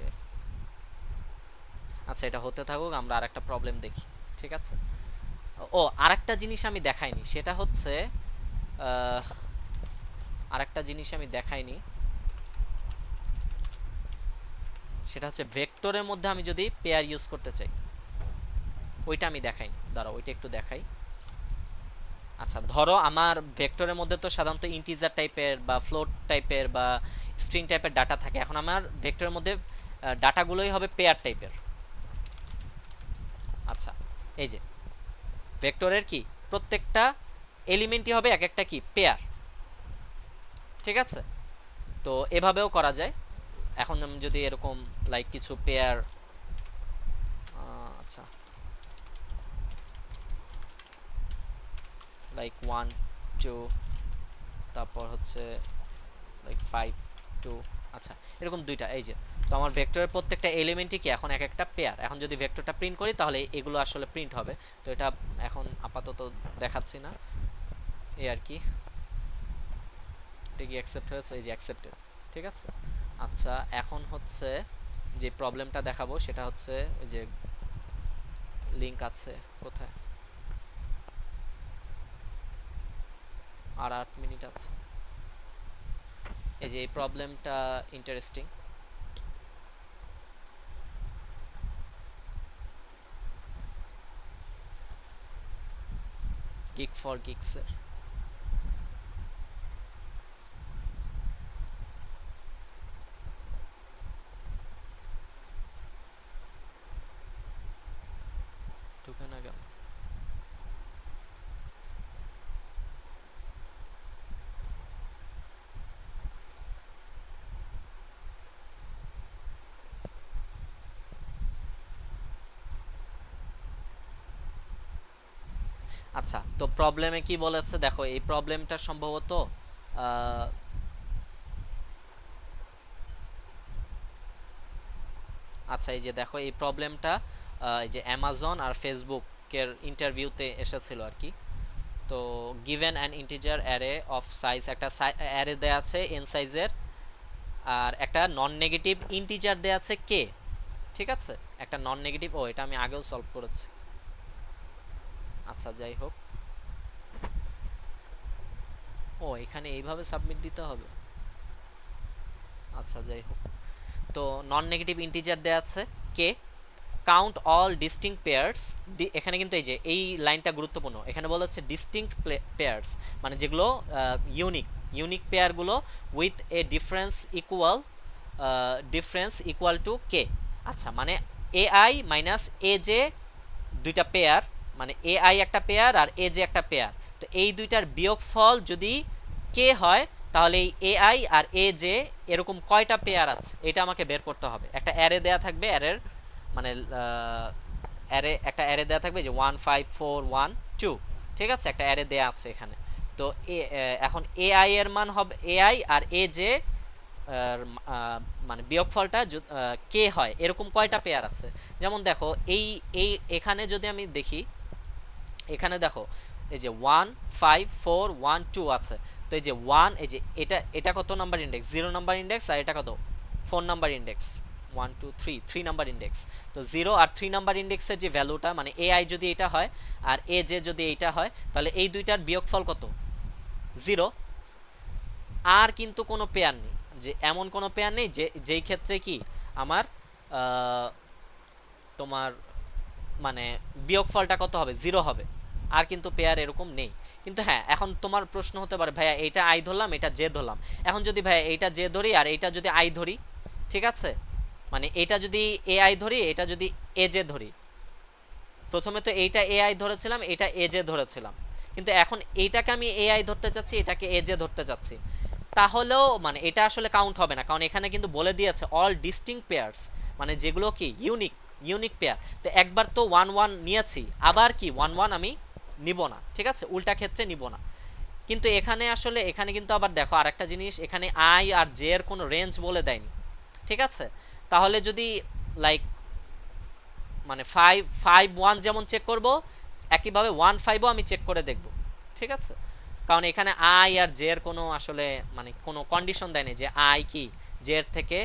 আচ্ছা, এটা হতে থাকুক, আমরা আরেকটা প্রবলেম দেখি, ঠিক আছে? ও আরেকটা জিনিস আমি দেখাইনি, সেটা হচ্ছে আরেকটা জিনিস আমি দেখাইনি, সেটা হচ্ছে ভেক্টরের মধ্যে আমি যদি পেয়ার ইউজ করতে চাই, ওইটা আমি দেখাইনি, দাঁড়াও ওইটা একটু দেখাই। আচ্ছা ধরো আমার ভেক্টরের মধ্যে তো সাধারণত ইন্টিজার টাইপের বা ফ্লোট টাইপের বা স্ট্রিং টাইপের ডাটা থাকে। এখন আমার ভেক্টরের মধ্যে ডাটাগুলোই হবে পেয়ার টাইপের। আচ্ছা, এই যে ভেক্টরের কি প্রত্যেকটা এলিমেন্টই হবে এক একটা কি পেয়ার, ঠিক আছে? তো এভাবেও করা যায়। এখন আমি যদি এরকম লাইক কিছু পেয়ার, আচ্ছা লাইক 1 2, তারপর হচ্ছে লাইক 5 2, আচ্ছা এরকম দুইটা, এই যে। তো আমার ভেক্টরের প্রত্যেকটা এলিমেন্টই কি এখন এক একটা পেয়ার। এখন যদি ভেক্টরটা প্রিন্ট করি তাহলে এগুলো আসলে প্রিন্ট হবে। তো এটা এখন আপাতত দেখাচ্ছি না, এই আর কি। এটা কি অ্যাকসেপ্ট হয়েছে? এই যে অ্যাকসেপ্টেড, ঠিক আছে। আচ্ছা এখন হচ্ছে যে প্রবলেমটা দেখাবো সেটা হচ্ছে ওই যে লিংক আছে কোথায়, আর 8 মিনিট আছে। এই যে এই প্রবলেমটা ইন্টারেস্টিং। গিগ ফর গিগসের ঢুকে না কেন? আচ্ছা, তো প্রবলেমে কি বলেছে দেখো, এই প্রবলেমটা সম্ভবত আহ, আচ্ছা এই যে দেখো এই প্রবলেমটা এই যে অ্যামাজন আর ফেসবুকের ইন্টারভিউতে এসেছিল আর কি। তো given an integer array of size, একটা অ্যারে দেয়া আছে এন সাইজের, আর একটা নন নেগেটিভ ইন্টিজার দেয়া আছে কে, ঠিক আছে, একটা নন নেগেটিভ, ও এটা আমি আগেও সলভ করেছি। আচ্ছা যাই হোক, ও এখানে এইভাবে সাবমিট দিতে হবে। আচ্ছা যাই হোক, তো নন নেগেটিভ ইন্টিজার দেয়া আছে কে, কাউন্ট অল ডিস্টিংক্ট পেয়ার্স, এখানে কিন্তু এই যে এই লাইনটা গুরুত্বপূর্ণ, এখানে বলা হচ্ছে ডিস্টিংক্ট পেয়ার্স মানে যেগুলো ইউনিক পেয়ারগুলো with a difference equal to K. আচ্ছা মানে এআই মাইনাস এ জে দুইটা পেয়ার, মানে এআই একটা পেয়ার আর এ জে একটা পেয়ার, তো এই দুইটার বিয়োগফল যদি কে হয় তাহলে এই এআই আর এ জে এরকম কয়টা পেয়ার আছে এটা আমাকে বের করতে হবে। একটা অ্যারে দেয়া থাকবে, অ্যারের মানে অ্যারে একটা অ্যারে দেয়া থাকবে যে 1 5 4 1 2, ঠিক আছে, একটা অ্যারে দেয়া আছে এখানে। তো এখন এআই এর মান হবে, এআই আর এ জে মানে বিয়োগফলটা কে হয় এরকম কয়টা পেয়ার আছে। যেমন দেখো এই এই এখানে যদি আমি দেখি, এখানে দেখো এই যে 1 5 4 1 2 আছে, তো এই যে 1 এই যে এটা এটা কত নাম্বার ইন্ডেক্স, 0 নাম্বার ইন্ডেক্স, আর এটা কত 4 নাম্বার ইন্ডেক্স, 1 2 3 3 নাম্বার ইন্ডেক্স। তো 0 আর 3 নাম্বার ইন্ডেক্সের যে ভ্যালুটা মানে এআই যদি এটা হয় আর এ জে যদি এইটা হয় তাহলে এই দুইটার বিয়োগফল কত 0। আর কিন্তু কোনো পেয়ার নেই, যে এমন কোনো পেয়ার নেই যে যেই ক্ষেত্রে কি আমার তোমার মানে বিয়োগফলটা কত হবে 0 হবে, আর কিন্তু পেয়ার এরকম নেই। কিন্তু হ্যাঁ এখন তোমার প্রশ্ন হতে পারে ভাইয়া এইটা আই ধরলাম এটা জে ধরলাম, এখন যদি ভাইয়া এইটা জে ধরি আর এইটা যদি আই ধরি, ঠিক আছে, মানে এটা যদি এ আই ধরি এটা যদি এ জে ধরি, প্রথমে তো এইটা এ আই ধরেছিলাম এটা এ জে ধরেছিলাম, কিন্তু এখন এইটাকে আমি এ আই ধরতে চাচ্ছি এটাকে এ জে ধরতে চাচ্ছি, তাহলেও মানে এটা আসলে কাউন্ট হবে না, কারণ এখানে কিন্তু বলে দিয়েছে অল ডিস্টিংক্ট পেয়ার্স মানে যেগুলো কি ইউনিক পেয়ার। তো একবার তো 1 1 নিয়েছি, আবার কি 1 1 আমি নিব না, ঠিক আছে, উল্টা ক্ষেত্রে নিব না। কিন্তু এখানে আসলে এখানে কিন্তু আবার দেখো আরেকটা জিনিস, এখানে আই আর জে এর কোনো রেঞ্জ বলে দেয়নি, ঠিক আছে। তাহলে যদি লাইক মানে 5 5 1 যেমন চেক করব একইভাবে 1 5ও আমি চেক করে দেখব, ঠিক আছে, কারণ এখানে আই আর জে এর কোনো আসলে মানে কোনো কন্ডিশন দেয়নি যে আই কি জে এর থেকে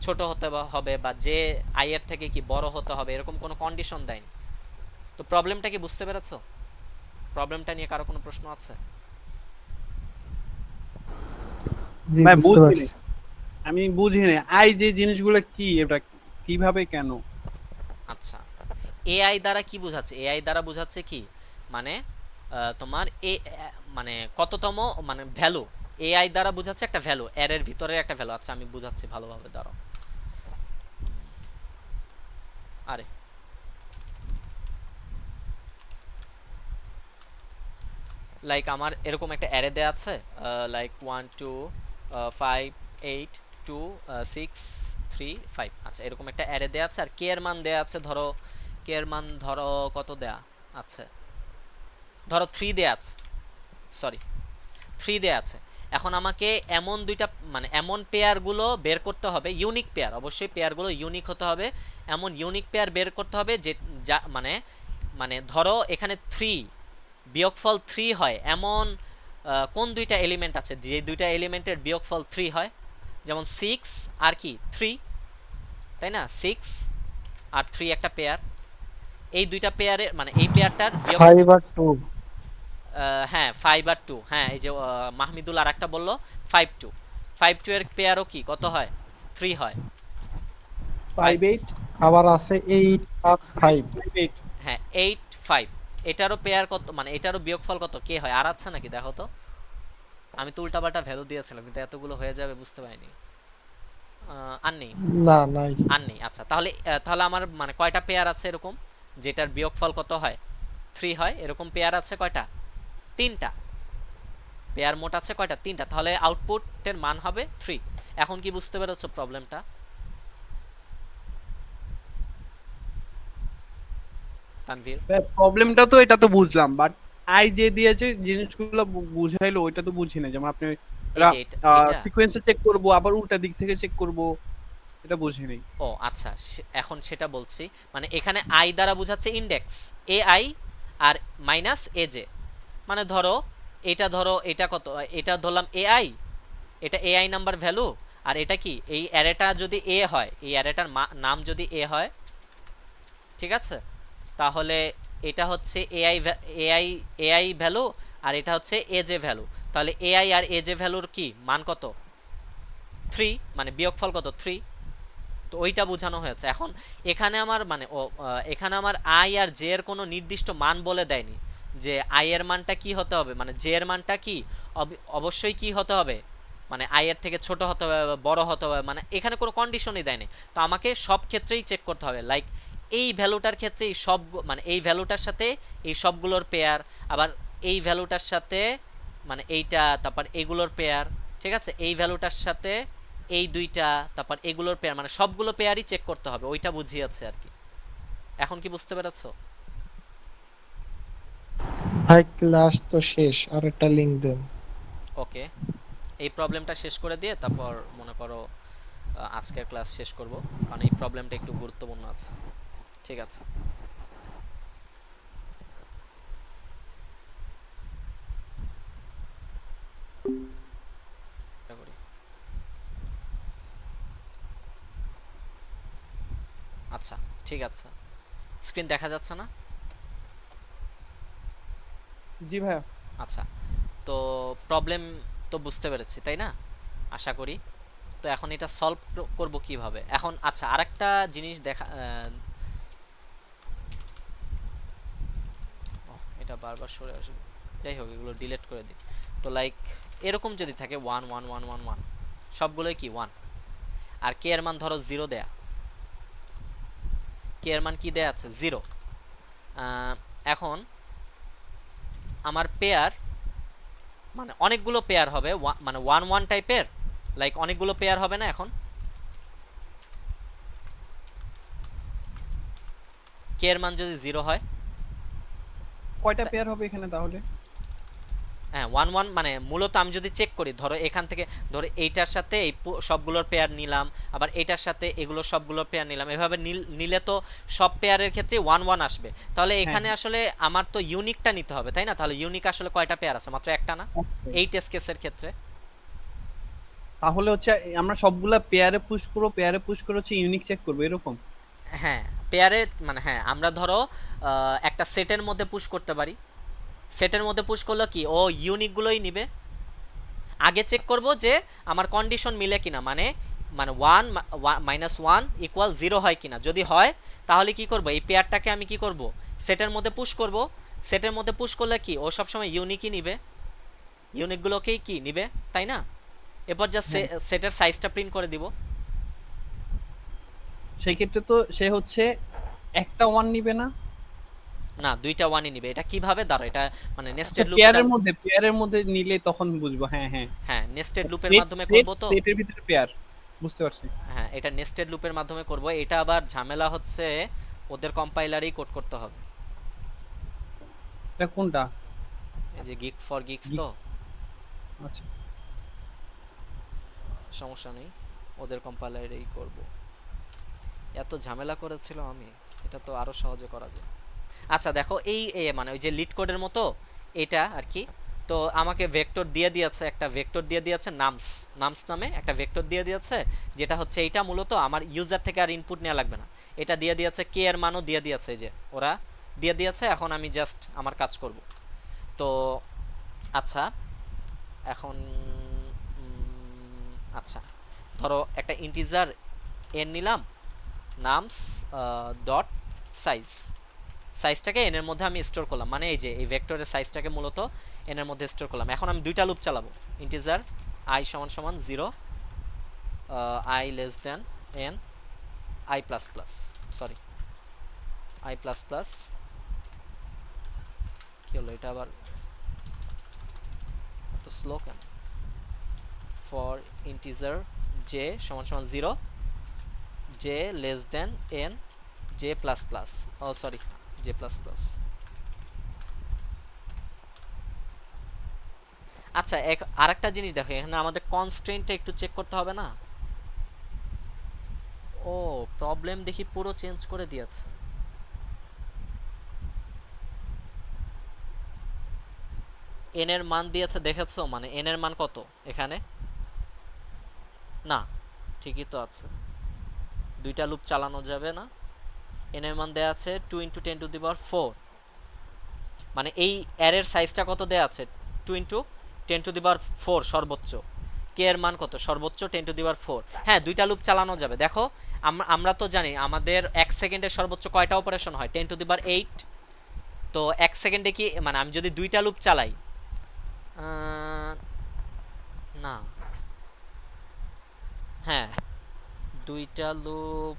ছোট হতে হবে বা জে আই এর থেকে কি বড় হতে হবে, এরকম কোনো কন্ডিশন দেয়নি। তো প্রবলেমটা কি বুঝতে পেরেছো? প্রবলেমটা নিয়ে কারো কোনো প্রশ্ন আছে? জি ভাই বুঝতে বুঝিনি, পারছি। আমি বুঝিনি আই যে জিনিসগুলো কি, এটা কিভাবে কেন? আচ্ছা, এআই দ্বারা কি বোঝাচ্ছে, এআই দ্বারা বোঝাচ্ছে কি মানে তোমার মানে কততম মানে ভ্যালু, এআই দ্বারা বোঝাচ্ছে একটা ভ্যালু, এর ভিতরের একটা ভ্যালু। আচ্ছা আমি বুঝাচ্ছি ভালোভাবে, দাঁড়াও। আরে লাইক আমার এরকম একটা অ্যারে দেয়া আছে, লাইক 1 2 5 8 2 6 3 5, আচ্ছা এরকম একটা অ্যারে দেয়া আছে আর কে এর মান দেয়া আছে, ধরো কে এর মান ধরো কত দেয়া আছে, ধরো 3 দেয়া আছে, সরি 3 দেয়া আছে। এখন আমাকে এমন দুইটা মানে এমন পেয়ারগুলো বের করতে হবে, ইউনিক পেয়ার, অবশ্যই পেয়ারগুলো ইউনিক হতে হবে, এমন ইউনিক পেয়ার বের করতে হবে যে যা মানে মানে ধরো এখানে 3 বিয়োগফল 3 হয় এমন কোন দুইটা এলিমেন্ট আছে যে দুইটা এলিমেন্টের বিয়োগফল 3 হয়, যেমন 6 আর কি 3, তাই না, 6 আর 3 একটা পেয়ার, এই দুইটা পেয়ারের মানে এই পেয়ারটার বিয়োগ 5 আর 2 হ্যাঁ 5 আর 2, হ্যাঁ এই যে মাহমিদুল আর একটা বললো 5 2, 5 2 এর পেয়ারও কি কত হয় 3 হয়, 5 8 আবার আছে 8 আর 5। 8 হ্যাঁ 8 5, এটারও পেয়ার কত মানে এটারও বিয়োগফল কত কে হয়, আর আছে নাকি দেখো তো, আমি তো উল্টাপাল্টা ভ্যালু দিয়েছিলাম কিন্তু এতগুলো হয়ে যাবে বুঝতে পারিনি, আর নেই না নাই। আর নেই। আচ্ছা তাহলে তাহলে আমার মানে কয়টা পেয়ার আছে এরকম যেটার বিয়োগফল কত হয় 3 হয়, এরকম পেয়ার আছে কয়টা, 3টা পেয়ার মোট আছে কয়টা, 3টা, তাহলে আউটপুটের মান হবে 3। এখন কি বুঝতে পেরেছো প্রবলেমটা? তানভীর প্রবলেমটা তো এটা তো বুঝলাম, বাট আই যে দিয়েছে জিনিসগুলো বুঝাইলো ওইটা তো বুঝি না, যেমন আপনি এই যে এটা সিকোয়েন্সে চেক করব আবার উল্টা দিক থেকে চেক করব, এটা বুঝি নাই। ও আচ্ছা, এখন সেটা বলছি। মানে এখানে আই দ্বারা বোঝাচ্ছে index A I R minus A J. মানে ধরো এটা কত, এটা ধরলাম এ আই, এটা এ আই নাম্বার ভ্যালু, আর এটা কি এই অ্যারেটা যদি এ হয়, এই অ্যারেটার নাম যদি এ হয়, ঠিক আছে, তাহলে এটা হচ্ছে এআই এআই এআই ভ্যালু, আর এটা হচ্ছে এ জে ভ্যালু। তাহলে এআই আর এ জে ভ্যালুর কি মান কত, 3, মানে বিয়োগফল কত 3। তো ওইটা বোঝানো হয়েছে। এখন এখানে আমার মানে এখানে আমার আই আর জে এর কোনো নির্দিষ্ট মান বলে দেয়নি যে আই এর মানটা কি হতে হবে, মানে জে এর মানটা কি অবশ্যই কি হতে হবে, মানে আই এর থেকে ছোট হতে হবে বা বড় হতে হবে, মানে এখানে কোনো কন্ডিশনই দেয়নি। তো আমাকে সব ক্ষেত্রেই চেক করতে হবে, লাইক এই ভ্যালুটার ক্ষেত্রে এই সব, মানে এই ভ্যালুটার সাথে এই সবগুলোর পেয়ার, আবার এই ভ্যালুটার সাথে মানে এইটা, তারপর এগুলোর পেয়ার, ঠিক আছে, এই ভ্যালুটার সাথে এই দুইটা, তারপর এগুলোর পেয়ার, মানে সবগুলো পেয়ারই চেক করতে হবে, ওইটা বুঝিয়েছে আর কি। এখন কি বুঝতে পেরেছো? ভাই ক্লাস তো শেষ, আর একটা লিংক দেন। ওকে, এই প্রবলেমটা শেষ করে দিয়ে তারপর মনে করো আজকের ক্লাস শেষ করব, কারণ এই প্রবলেমটা একটু গুরুত্বপূর্ণ আছে। ঠিক আছে, এটা করি। আচ্ছা ঠিক আছে, স্ক্রিন দেখা যাচ্ছে না? জি ভাইয়া। আচ্ছা, তো প্রবলেম তো বুঝতে পেরেছি তাই না, আশা করি। তো এখন এটা সলভ করব কিভাবে এখন? আচ্ছা, আরেকটা জিনিস দেখা, এটা বারবার সরে আসবে, যাই হোক এগুলো ডিলিট করে দিই। তো লাইক এরকম যদি থাকে 1 1 1 1 1, সবগুলোই কি 1, আর কে এর মান ধরো 0 দেয়া, কে এর মান কি দেয়া আছে 0। এখন আমার পেয়ার মানে অনেকগুলো পেয়ার হবে, মানে 1 1 টাইপের, লাইক অনেকগুলো পেয়ার হবে না এখন, কে এর মান যদি 0 হয়। কয়টা পেয়ার হবে এখানে তাহলে? হ্যাঁ 1 1, মানে মূলত আমি যদি চেক করি, ধরো এখান থেকে ধরো এইটার সাথে এই সবগুলোর পেয়ার নিলাম, আবার এইটার সাথে এগুলো সবগুলোর পেয়ার নিলাম, এভাবে নিলে তো সব পেয়ারের ক্ষেত্রে 1 1 আসবে। তাহলে এখানে আসলে আমার তো ইউনিকটা নিতে হবে তাই না? তাহলে ইউনিক আসলে কয়টা পেয়ার আছে? মাত্র একটা না, এই টেস্ট কেসের ক্ষেত্রে। তাহলে হচ্ছে আমরা সবগুলা পেয়ারে পুশ করে হচ্ছে ইউনিক চেক করব এরকম? হ্যাঁ পেয়ারে, মানে হ্যাঁ আমরা ধরো একটা সেটের মধ্যে পুশ করতে পারি, সেটের মধ্যে পুশ করলে কি ও ইউনিকগুলোই নিবে। আগে চেক করব যে আমার কন্ডিশন মিলে কিনা, মানে মানে 1 -1 = 0 হয় কিনা। যদি হয় তাহলে কি করব, এই পেয়ারটাকে আমি কি করব, সেটের মধ্যে পুশ করব। সেটের মধ্যে পুশ করলে কি ও সবসময় ইউনিকই নিবে, ইউনিকগুলোকেই কি নিবে তাই না? এরপর যা সেটের সাইজটা প্রিন্ট করে দিব। সেই ক্ষেত্রে তো সে হচ্ছে একটা ওয়ান নিবে না? না, দুইটা ওয়ানই নিবে। এটা কিভাবে দাঁড়ায়, এটা মানে নেস্টেড লুপ, পেয়ারের মধ্যে নিলে তখন বুঝবো। হ্যাঁ হ্যাঁ, হ্যাঁ নেস্টেড লুপের মাধ্যমে করব। তো সেটের ভিতরে পেয়ার, বুঝতে পারছি। হ্যাঁ এটা নেস্টেড লুপের মাধ্যমে করব। এটা আবার ঝামেলা হচ্ছে ওদের কম্পাইলারেই কোড করতে হবে। এটা কোনটা? এই যে গিক ফর গিকস। তো আচ্ছা, সমস্যা নেই, ওদের কম্পাইলারেই করব। এত ঝামেলা করেছিল আমি, এটা তো আরো সহজে করা যায়। আচ্ছা দেখো এই মানে ওই যে লিড কোডের মতো এটা আর কি। তো আমাকে ভেক্টর দিয়ে দিয়েছে, একটা ভেক্টর দিয়ে দিয়েছে নামস, নামস নামে একটা ভেক্টর দিয়ে দিয়েছে, যেটা হচ্ছে এইটা মূলত আমার ইউজার থেকে আর ইনপুট নেওয়া লাগবে না। এটা দিয়ে দিয়েছে, কে এর মানও দিয়ে দিয়েছে, এই যে ওরা দিয়ে দিয়েছে। এখন আমি জাস্ট আমার কাজ করব। তো আচ্ছা এখন আচ্ছা ধরো একটা ইন্টিজার এন নিলাম, নামস ডট সাইজ, সাইজটাকে এন এর মধ্যে আমি স্টোর করলাম, মানে এই যে এই ভেক্টরের সাইজটাকে মূলত এন এর মধ্যে স্টোর করলাম। এখন আমি দুইটা লুপ চালাবো, integer i = 0, i less than n, i plus plus, sorry i plus plus, কি হলো এটা আবার তো স্লো কেন? For integer j = 0, j less than n, j plus plus, ও সরি j প্লাস প্লাস। আচ্ছা আরেকটা জিনিস দেখো, এখানে আমাদের কনস্ট্রেন্টটা একটু চেক করতে হবে না? ও, প্রবলেম দেখি পুরো চেঞ্জ করে দিয়েছে। এন এর মান দিয়েছে, দেখেছো? মানে এন এর মান কত এখানে? না, ঠিকই তো আছে, দুইটা লুপ চালানো যাবে না। এন এর মান দেয়া আছে 2 × 10⁴, মানে এই অ্যারের সাইজটা কত দেয়া আছে? 2 × 10⁴ সর্বোচ্চ। কে এর মান কত? সর্বোচ্চ 10⁴। হ্যাঁ, দুইটা লুপ চালানো যাবে। দেখো আমরা তো জানি আমাদের 1 সেকেন্ডে সর্বোচ্চ কয়টা অপারেশন হয়? 10⁸। তো 1 সেকেন্ডে কি, মানে আমি যদি দুইটা লুপ চালাই, না, হ্যাঁ দুইটা লুপ,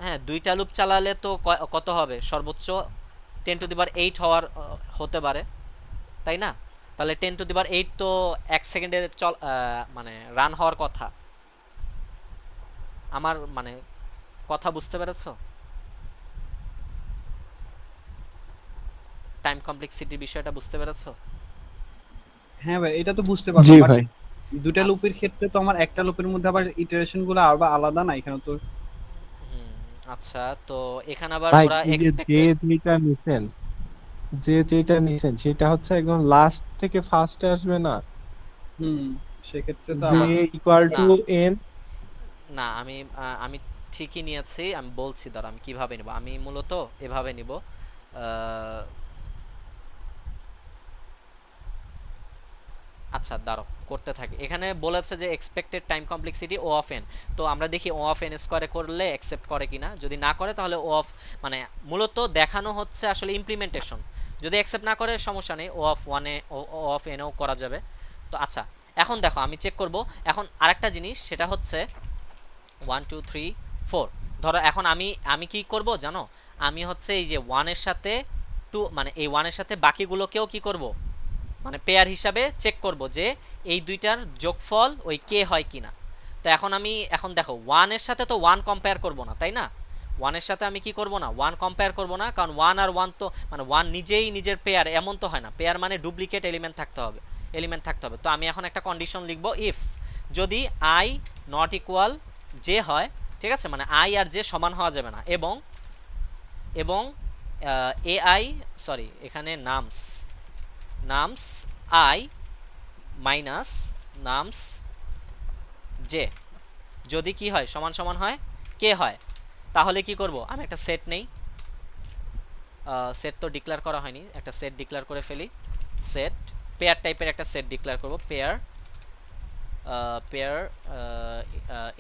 হ্যাঁ দুইটা লুপ চালালে তো কত হবে? সর্বোচ্চ 10⁸ হওয়ার হতে পারে, তাই না? তাহলে 10⁸ তো 1 সেকেন্ডে মানে রান হওয়ার কথা। আমার মানে কথা বুঝতে পেরেছো? টাইম কমপ্লেক্সিটির বিষয়টা বুঝতে পেরেছো? হ্যাঁ ভাই, এটা তো বুঝতে জি পারলাম, বাট ভাই। দুইটা আচ্ছা। লুপের ক্ষেত্রে তো আমার একটা লুপের মধ্যে আবার ইটারেশন গুলো আবার আলাদা না এখানে তো। হুম, আচ্ছা, তো এখানে আবার ভাই ওরা এই যে এক্সপেক্টেড, যেটা নিছেন, যেটা নিছেন সেটা হচ্ছে একদম লাস্ট থেকে ফার্স্টে আসবে না, হুম, সেক্ষেত্রে তো যে আবার ইকুয়াল না টু এন। না, আমি ঠিকই নিয়েছি, আমি বলছি দাঁড়া আমি কিভাবে নিব। আমি মূলত এভাবে নিব। আচ্ছা দাঁড়াও, করতে থাকি। এখানে বলেছে যে expected time complexity O of n. তো আমরা দেখি ও অফ এন স্কোয়ারে করলে অ্যাকসেপ্ট করে কিনা। যদি না করে তাহলে ও অফ, মানে মূলত দেখানো হচ্ছে আসলে ইমপ্লিমেন্টেশন। যদি অ্যাকসেপ্ট না করে সমস্যা নেই, ও অফ ওয়ানে ও অফ এনও করা যাবে। তো আচ্ছা, এখন দেখো আমি চেক করব। এখন আরেকটা জিনিস, সেটা হচ্ছে 1 2 3 4। ধরো এখন আমি কি করব জানো? আমি হচ্ছে এই যে 1 এর সাথে 2, মানে এই 1 এর সাথে বাকিগুলোকেও কি করব, মানে পেয়ার হিসাবে চেক করব যে এই দুইটার যোগফল ওই কে হয় কিনা। তো এখন দেখো 1 এর সাথে তো 1 কম্পেয়ার করব না, তাই না? 1 এর সাথে আমি কি করব না, 1 কম্পেয়ার করব না, কারণ 1 আর 1 তো মানে 1 নিজেই নিজের পেয়ার এমন তো হয় না। পেয়ার মানে ডুপ্লিকেট এলিমেন্ট থাকতে হবে, তো আমি এখন একটা কন্ডিশন লিখব, ইফ যদি i নট ইকুয়াল জে হয়, ঠিক আছে, মানে i আর জে সমান হওয়া যাবে না, এবং এবং ai, সরি এখানে nums i minus nums J যদি কি হয়, সমান সমান হয় কে হয়, তাহলে কি করব, আমি একটা সেট নেই। সেট তো ডিক্লেয়ার করা হয়নি, একটা সেট ডিক্লেয়ার করে ফেলি। সেট পেয়ার টাইপের একটা সেট ডিক্লেয়ার করব, পেয়ার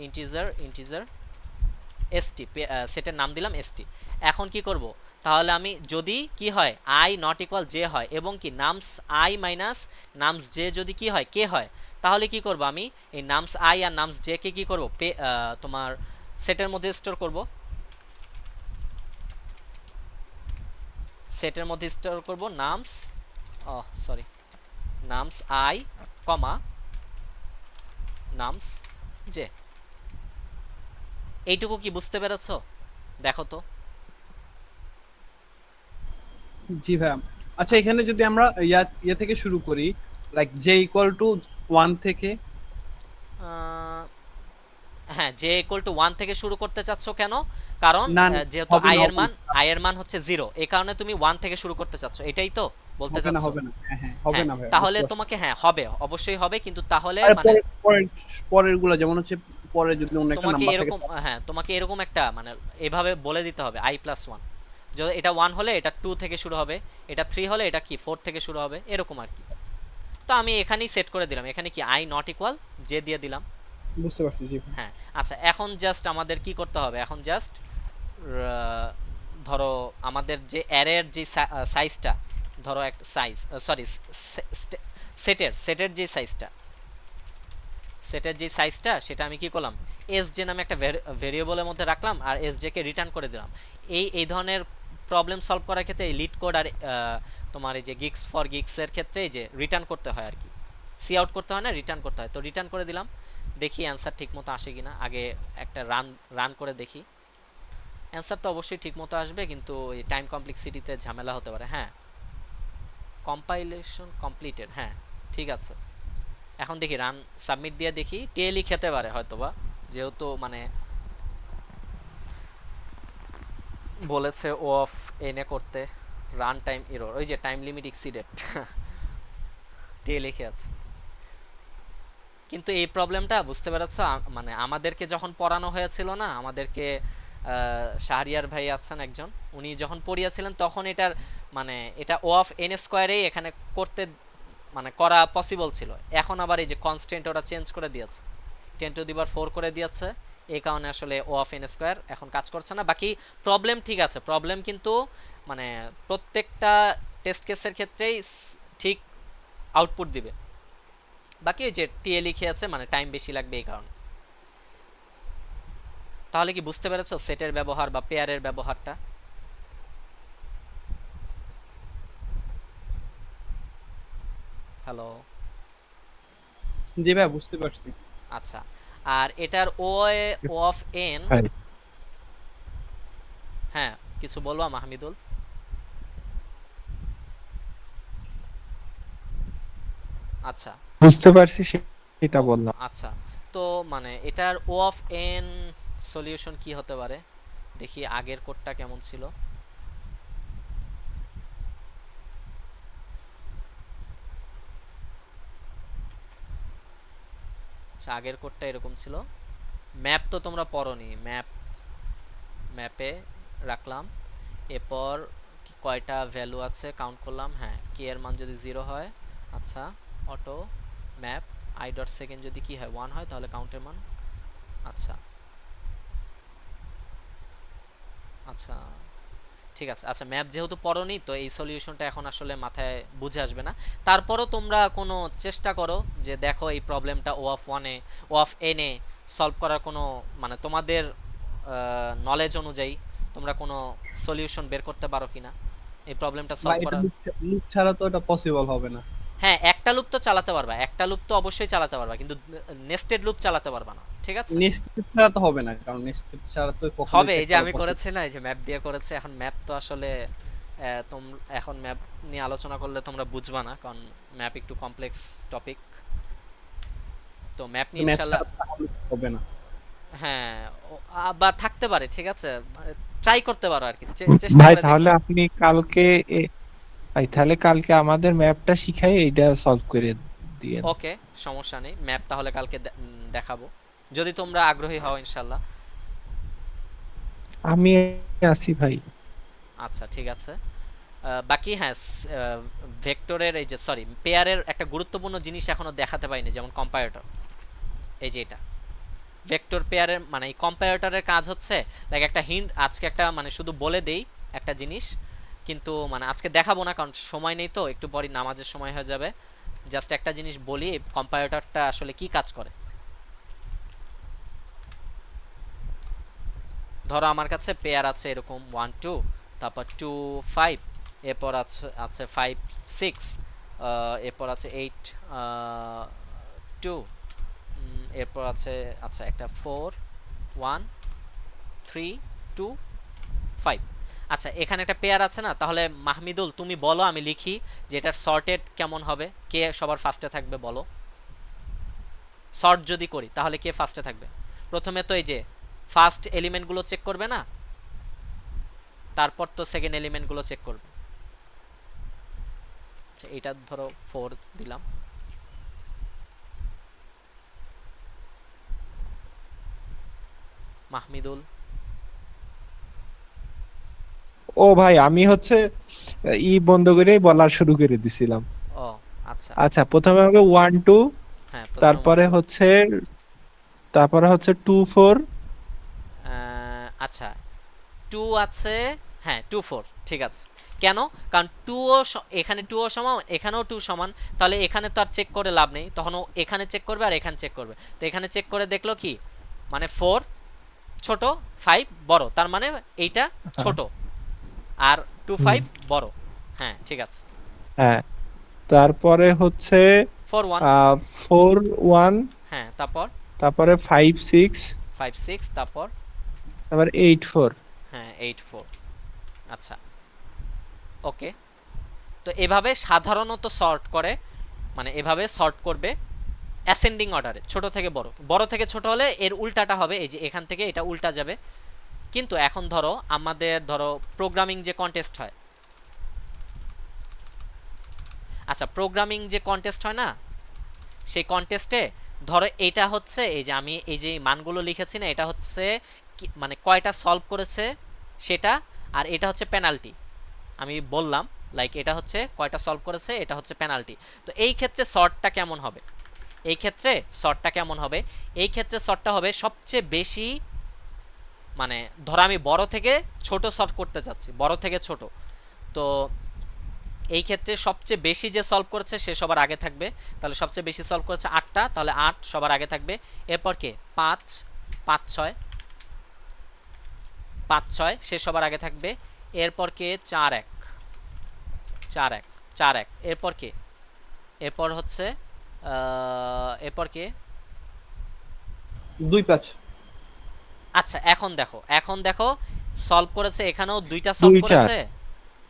ইন্টিজার এসটি, সেটের নাম দিলাম এসটি। এখন কি করব, তাহলে আমি যদি কি হয় i নট ইকুয়াল জে হয়, এবং কি nums i minus nums J যদি কি হয় কে হয়, তাহলে কি করব, আমি এই নামস i আর নামস জে কে কি করব, তোমার সেটের মধ্যে স্টোর করব, nums, sorry, nums i comma nums j. এইটুকু কি বুঝতে পেরেছো? দেখো তো। জি ভাই। আচ্ছা, এখানে যদি আমরা ইয়া থেকে শুরু করি, লাইক জে ইকুয়াল টু 1 থেকে। হ্যাঁ, জে ইকুয়াল টু 1 থেকে শুরু করতে চাচ্ছ কেন? কারণ না, যেহেতু হবে i না, এর মান হচ্ছে 0, এই কারণে তুমি 1 থেকে শুরু করতে চাচ্ছ, এটাই তো বলতে হবে না, চাচ্ছ? হবে না, হ্যাঁ হ্যাঁ, হবে হ্যাঁ, না ভাই, তাহলে তোমাকে, হ্যাঁ হবে, অবশ্যই হবে, কিন্তু তাহলে আরে মানে পরের গুলা যেমন হচ্ছে, পরে যদি অন্য একটা তোমাকে নাম্বার থাকে। এরকম, হ্যাঁ তোমাকে এরকম একটা মানে এভাবে বলে দিতে হবে i+1। যদি এটা 1 হলে এটা 2 থেকে শুরু হবে, এটা 3 হলে এটা কি 4 থেকে শুরু হবে, এরকম আর কি। তো আমি এখানেই সেট করে দিলাম, এখানে কি i নট ইকুয়াল জে দিয়ে দিলাম। বুঝতে পারছি, জি ভাই। হ্যাঁ, আচ্ছা, এখন জাস্ট আমাদের কি করতে হবে, এখন জাস্ট ধরো আমাদের যে অ্যারের যে সাইজটা, ধরো একটা সাইজ, সরি সেটের যে সাইজটা সেটা আমি কি করলাম, এস জে নামে একটা ভেরিয়েবলের মধ্যে রাখলাম, আর এস জে কে রিটার্ন করে দিলাম। এই ধরনের প্রবলেম সলভ করার ক্ষেত্রে এই লিড কোড আর তোমার এই যে গিক্স ফর গিক্সের ক্ষেত্রে এই যে রিটার্ন করতে হয় আর কি, সি আউট করতে হয় না, রিটার্ন করতে হয়। তো রিটার্ন করে দিলাম, দেখি অ্যান্সার ঠিক মতো আসে কিনা, আগে একটা রান করে দেখি। অ্যান্সার তো অবশ্যই ঠিক মতো আসবে, কিন্তু এই টাইম কমপ্লেক্সিটিতে ঝামেলা হতে পারে। হ্যাঁ, কম্পাইলেশন কমপ্লিটেড, হ্যাঁ ঠিক আছে, এখন দেখি রান সাবমিট দিয়ে দেখি টেলই খেতে পারে হয়তোবা, যেহেতু মানে বলেছে ও অফ এনে করতে রান টাইম এরর, ওই যে টাইম লিমিট এক্সিডেড টেল লিখে আছে। কিন্তু এই প্রবলেমটা বুঝতে পেরেছ, মানে আমাদেরকে যখন পড়ানো হয়েছিল না, আমাদেরকে শাহরিয়ার ভাই আছেন একজন, উনি যখন পড়িয়েছিলেন তখন এটার মানে এটা ও অফ এন স্কোয়ারেই এখানে করতে মানে করা পসিবল ছিল। এখন আবার এই যে কনস্ট্যান্ট ওরা চেঞ্জ করে দিয়েছে, 10⁴ করে দিয়েছে, এই কারণে আসলে ও অফ এন স্কোয়ার এখন কাজ করছে না। বাকি প্রবলেম ঠিক আছে, প্রবলেম কিন্তু মানে প্রত্যেকটা টেস্ট কেসের ক্ষেত্রেই ঠিক আউটপুট দিবে। বাকি ওই যে টিএ লিখে আছে মানে টাইম বেশি লাগবে এই কারণে। তাহলে কি বুঝতে পেরেছো সেটের ব্যবহার বা পেয়ারের ব্যবহারটা? হ্যালো, জি ভাই বুঝতে পারছি। আচ্ছা। আর এটার ও অফ এন, হ্যাঁ কিছু বলবা মাহমিদুল? আচ্ছা বুঝতে পারছি, সেটা বললাম। আচ্ছা, তো মানে এটার ও অফ এন সলিউশন কি হতে পারে দেখি, আগের কোডটা কেমন ছিল। আচ্ছা, আগের কোডটা এরকম ছিল। ম্যাপ তো তোমরা পড়োনি, ম্যাপে রাখলাম, এরপর কয়টা ভ্যালু আছে কাউন্ট করলাম, হ্যাঁ কে এর মান যদি 0 হয়, আচ্ছা auto map I dot second যদি কি হয় 1 হয় তাহলে কাউন্টের মান, আচ্ছা আচ্ছা ঠিক আছে। আচ্ছা ম্যাপ যেহেতু পড়োনি তো এই সলিউশনটা এখন আসলে মাথায় বুঝে আসবে না, তারপরও তোমরা কোনো চেষ্টা করো যে দেখো এই প্রবলেমটা ও অফ ওয়ানে ও অফ এনে সলভ করার কোনো মানে তোমাদের নলেজ অনুযায়ী তোমরা কোনো সলিউশন বের করতে পারো কিনা এই প্রবলেমটা বা সলভ এটা করার। লুপ ছাড়া তো এটা পসিবল হবে না। হ্যাঁ একটা লুপ তো চালাতে পারবা, একটা লুপ তো অবশ্যই চালাতে পারবা, কিন্তু নেস্টেড লুপ চালাতে পারবা না, ঠিক আছে? নেস্টেড ছাড়া তো হবে না, কারণ নেস্টেড ছাড়া তো কখনো হবে, এই চেক যে করা আমি possible করেছি না, এই যে ম্যাপ দিয়ে করেছে, এখন ম্যাপ তো আসলে তোমরা এখন ম্যাপ নিয়ে আলোচনা করলে তোমরা বুঝবা না, কারণ ম্যাপ একটু কমপ্লেক্স টপিক, তো ম্যাপ নিয়ে ম্যাপ ইনশাল্লাহ ছাড়া তাহলে হবে না। হ্যাঁ বা থাকতে পারে, ঠিক আছে ট্রাই করতে পারো আর কি, চেষ্টা ভাই করে তাহলে দেখো। আপনি কালকে ভাই তাহলে কালকে আমাদের ম্যাপটা শিখাই এইটা সলভ করে দিয়েন। ওকে, সমস্যা নেই, ম্যাপ তাহলে কালকে দেখাবো যদি তোমরা আগ্রহী হও ইনশাল্লাহ। আমি আছি ভাই। আচ্ছা ঠিক আছে। বাকি হ্যাঁ ভেক্টরের এই যে সরি পেয়ারের একটা গুরুত্বপূর্ণ জিনিস এখনো দেখাতে পাইনি, যেমন কম্পারেটর। এই যে এটা ভেক্টর পেয়ারের মানে এই কম্পারেটরের কাজ হচ্ছে লাইক একটা হিন্ট, আজকে একটা মানে শুধু বলে দেই একটা জিনিস, কিন্তু মানে আজকে দেখাবো না কারণ সময় নেই, তো একটু পরই নামাজের সময় হয়ে যাবে। জাস্ট একটা জিনিস বলি কম্পারেটরটা আসলে কি কাজ করে। ধরো আমার কাছে পেয়ার আছে এরকম 1 2, তারপর 2 5, এরপর আছে আছে 5 6, এরপর আছে 8 2, এরপর আছে আচ্ছা একটা 4 1 3 2 5। আচ্ছা এখানে একটা পেয়ার আছে না, তাহলে মাহমিদুল তুমি বলো আমি লিখি যে এটার সর্টেড কেমন হবে, কে সবার ফার্স্টে থাকবে বলো। সর্ট যদি করি তাহলে কে ফার্স্টে থাকবে? প্রথমে তো এই যে ফার্স্ট এলিমেন্টগুলো চেক করবে না, তারপর তো সেকেন্ড এলিমেন্টগুলো চেক করবে। আচ্ছা এটা ধরো 4 দিলাম, মাহমিদুল। ও ভাই আমি হচ্ছে বন্ধ করেই বলা শুরু করে দিছিলাম। ও আচ্ছা, আচ্ছা প্রথমে হবে 1 2, হ্যাঁ প্রথমে 1 তারপরে 2, হচ্ছে 2 4। আচ্ছা 2 আছে, হ্যাঁ 2 4 ঠিক আছে। কেন? কারণ 2 ও এখানে 2 ও সমান, এখানেও 2 সমান, তাহলে এখানে তো আর চেক করে লাভ নেই, তখন ও এখানে চেক করবে আর এখানে চেক করবে। তো এখানে চেক করে দেখলো কি মানে 4 ছোট 5 বড়, তার মানে এইটা ছোট আর 2 5 বড়। হ্যাঁ ঠিক আছে। হ্যাঁ তারপরে হচ্ছে 4 1, 4 1, হ্যাঁ তারপর তারপরে 5 6, 5 6, তারপর তারপর 8 4। হ্যাঁ 8 4। আচ্ছা ওকে, তো এভাবে সাধারণত সর্ট করে মানে এভাবে সর্ট করবে অ্যাসেন্ডিং অর্ডারে, ছোট থেকে বড়, বড় থেকে ছোট হলে এর উল্টাটা হবে, এই যে এখান থেকে এটা উল্টা যাবে। কিন্তু এখন ধরো আমাদের ধরো প্রোগ্রামিং যে কন্টেস্ট হয়, আচ্ছা প্রোগ্রামিং যে কন্টেস্ট হয় না, সেই কন্টেস্টে ধরো এটা হচ্ছে এই যে আমি এই যে মানগুলো লিখেছি না, এটা হচ্ছে মানে কয়টা সলভ করেছে সেটা, আর এটা হচ্ছে পেনাল্টি। আমি বললাম লাইক এটা হচ্ছে কয়টা সলভ করেছে, এটা হচ্ছে পেনাল্টি। তো এই ক্ষেত্রে সর্টটা কেমন হবে, এই ক্ষেত্রে সর্টটা কেমন হবে, এই ক্ষেত্রে সর্টটা হবে সবচেয়ে বেশি, মানে ধরো আমি বড় থেকে ছোট সলভ করতে চাচ্ছি, বড় থেকে ছোট, তো এই ক্ষেত্রে সবচেয়ে বেশি যে সলভ করেছে সে সবার আগে থাকবে। তাহলে সবচেয়ে বেশি সলভ করেছে 8টা, তাহলে 8 সবার আগে থাকবে। এরপর কে 5 5 6 5 6 সে সবার আগে থাকবে। এরপর কে 4 1 4 1 4 1 এরপর কে, এরপর হচ্ছে এরপর কে 2 5। আচ্ছা এখন দেখো সলভ করেছে, এখানেও দুইটা সলভ করেছে,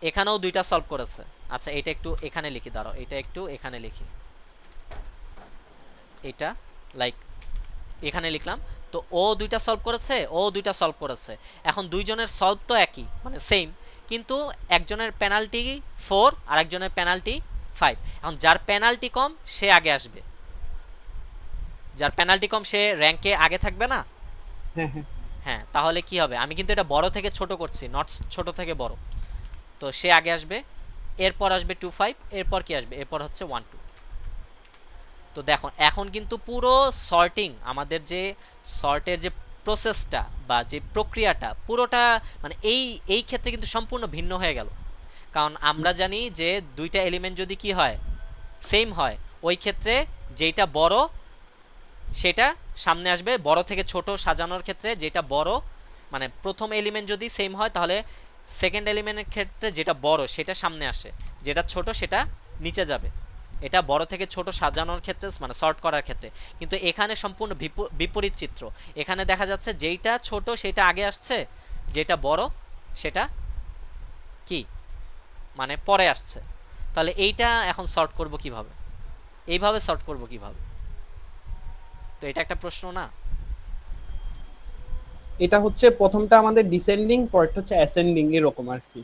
এখানেও দুইটা সলভ করেছে। আচ্ছা এটা একটু এখানে লিখি, দাঁড়াও এটা একটু এখানে লিখি, এটা লাইক এখানে লিখলাম। তো ও দুইটা সলভ করেছে, ও দুইটা সলভ করেছে, এখন দুইজনের সলভ তো একই মানে সেম, কিন্তু একজনের পেনাল্টি 4 আর একজনের পেনাল্টি 5। এখন যার পেনাল্টি কম সে আগে আসবে, যার পেনাল্টি কম সে র্যাঙ্কে আগে থাকবে না। হ্যাঁ হ্যাঁ হ্যাঁ, তাহলে কি হবে, আমি কিন্তু এটা বড় থেকে ছোট করছি, নট ছোট থেকে বড়, তো সে আগে আসবে। এরপর আসবে 2 5, এরপর কি আসবে, এরপর হচ্ছে 1 2। তো দেখো এখন কিন্তু পুরো সর্টিং, আমাদের যে সর্টের যে প্রসেসটা বা যে প্রক্রিয়াটা পুরোটা মানে এই ক্ষেত্রে কিন্তু সম্পূর্ণ ভিন্ন হয়ে গেল। কারণ আমরা জানি যে দুইটা এলিমেন্ট যদি কি হয়, সেম হয়, ওই ক্ষেত্রে যেটা বড় সেটা সামনে আসবে, বড় থেকে ছোট সাজানোর ক্ষেত্রে যেটা বড়, মানে প্রথম এলিমেন্ট যদি সেম হয় তাহলে সেকেন্ড এলিমেন্টের ক্ষেত্রে যেটা বড় সেটা সামনে আসে, যেটা ছোট সেটা নিচে যাবে। এটা বড় থেকে ছোট সাজানোর ক্ষেত্রে মানে সর্ট করার ক্ষেত্রে। কিন্তু এখানে সম্পূর্ণ বিপরীত চিত্র, এখানে দেখা যাচ্ছে যেইটা ছোট সেটা আগে আসছে, যেটা বড় সেটা কি মানে পরে আসছে। তাহলে এইটা এখন সর্ট করব কিভাবে, এইভাবে সর্ট করব কিভাবে, তো এটা একটা প্রশ্ন না? এটা হচ্ছে প্রথমটা আমাদের ডিসেন্ডিং, পরেরটা হচ্ছে অ্যাসেন্ডিং, এরকম আর কি।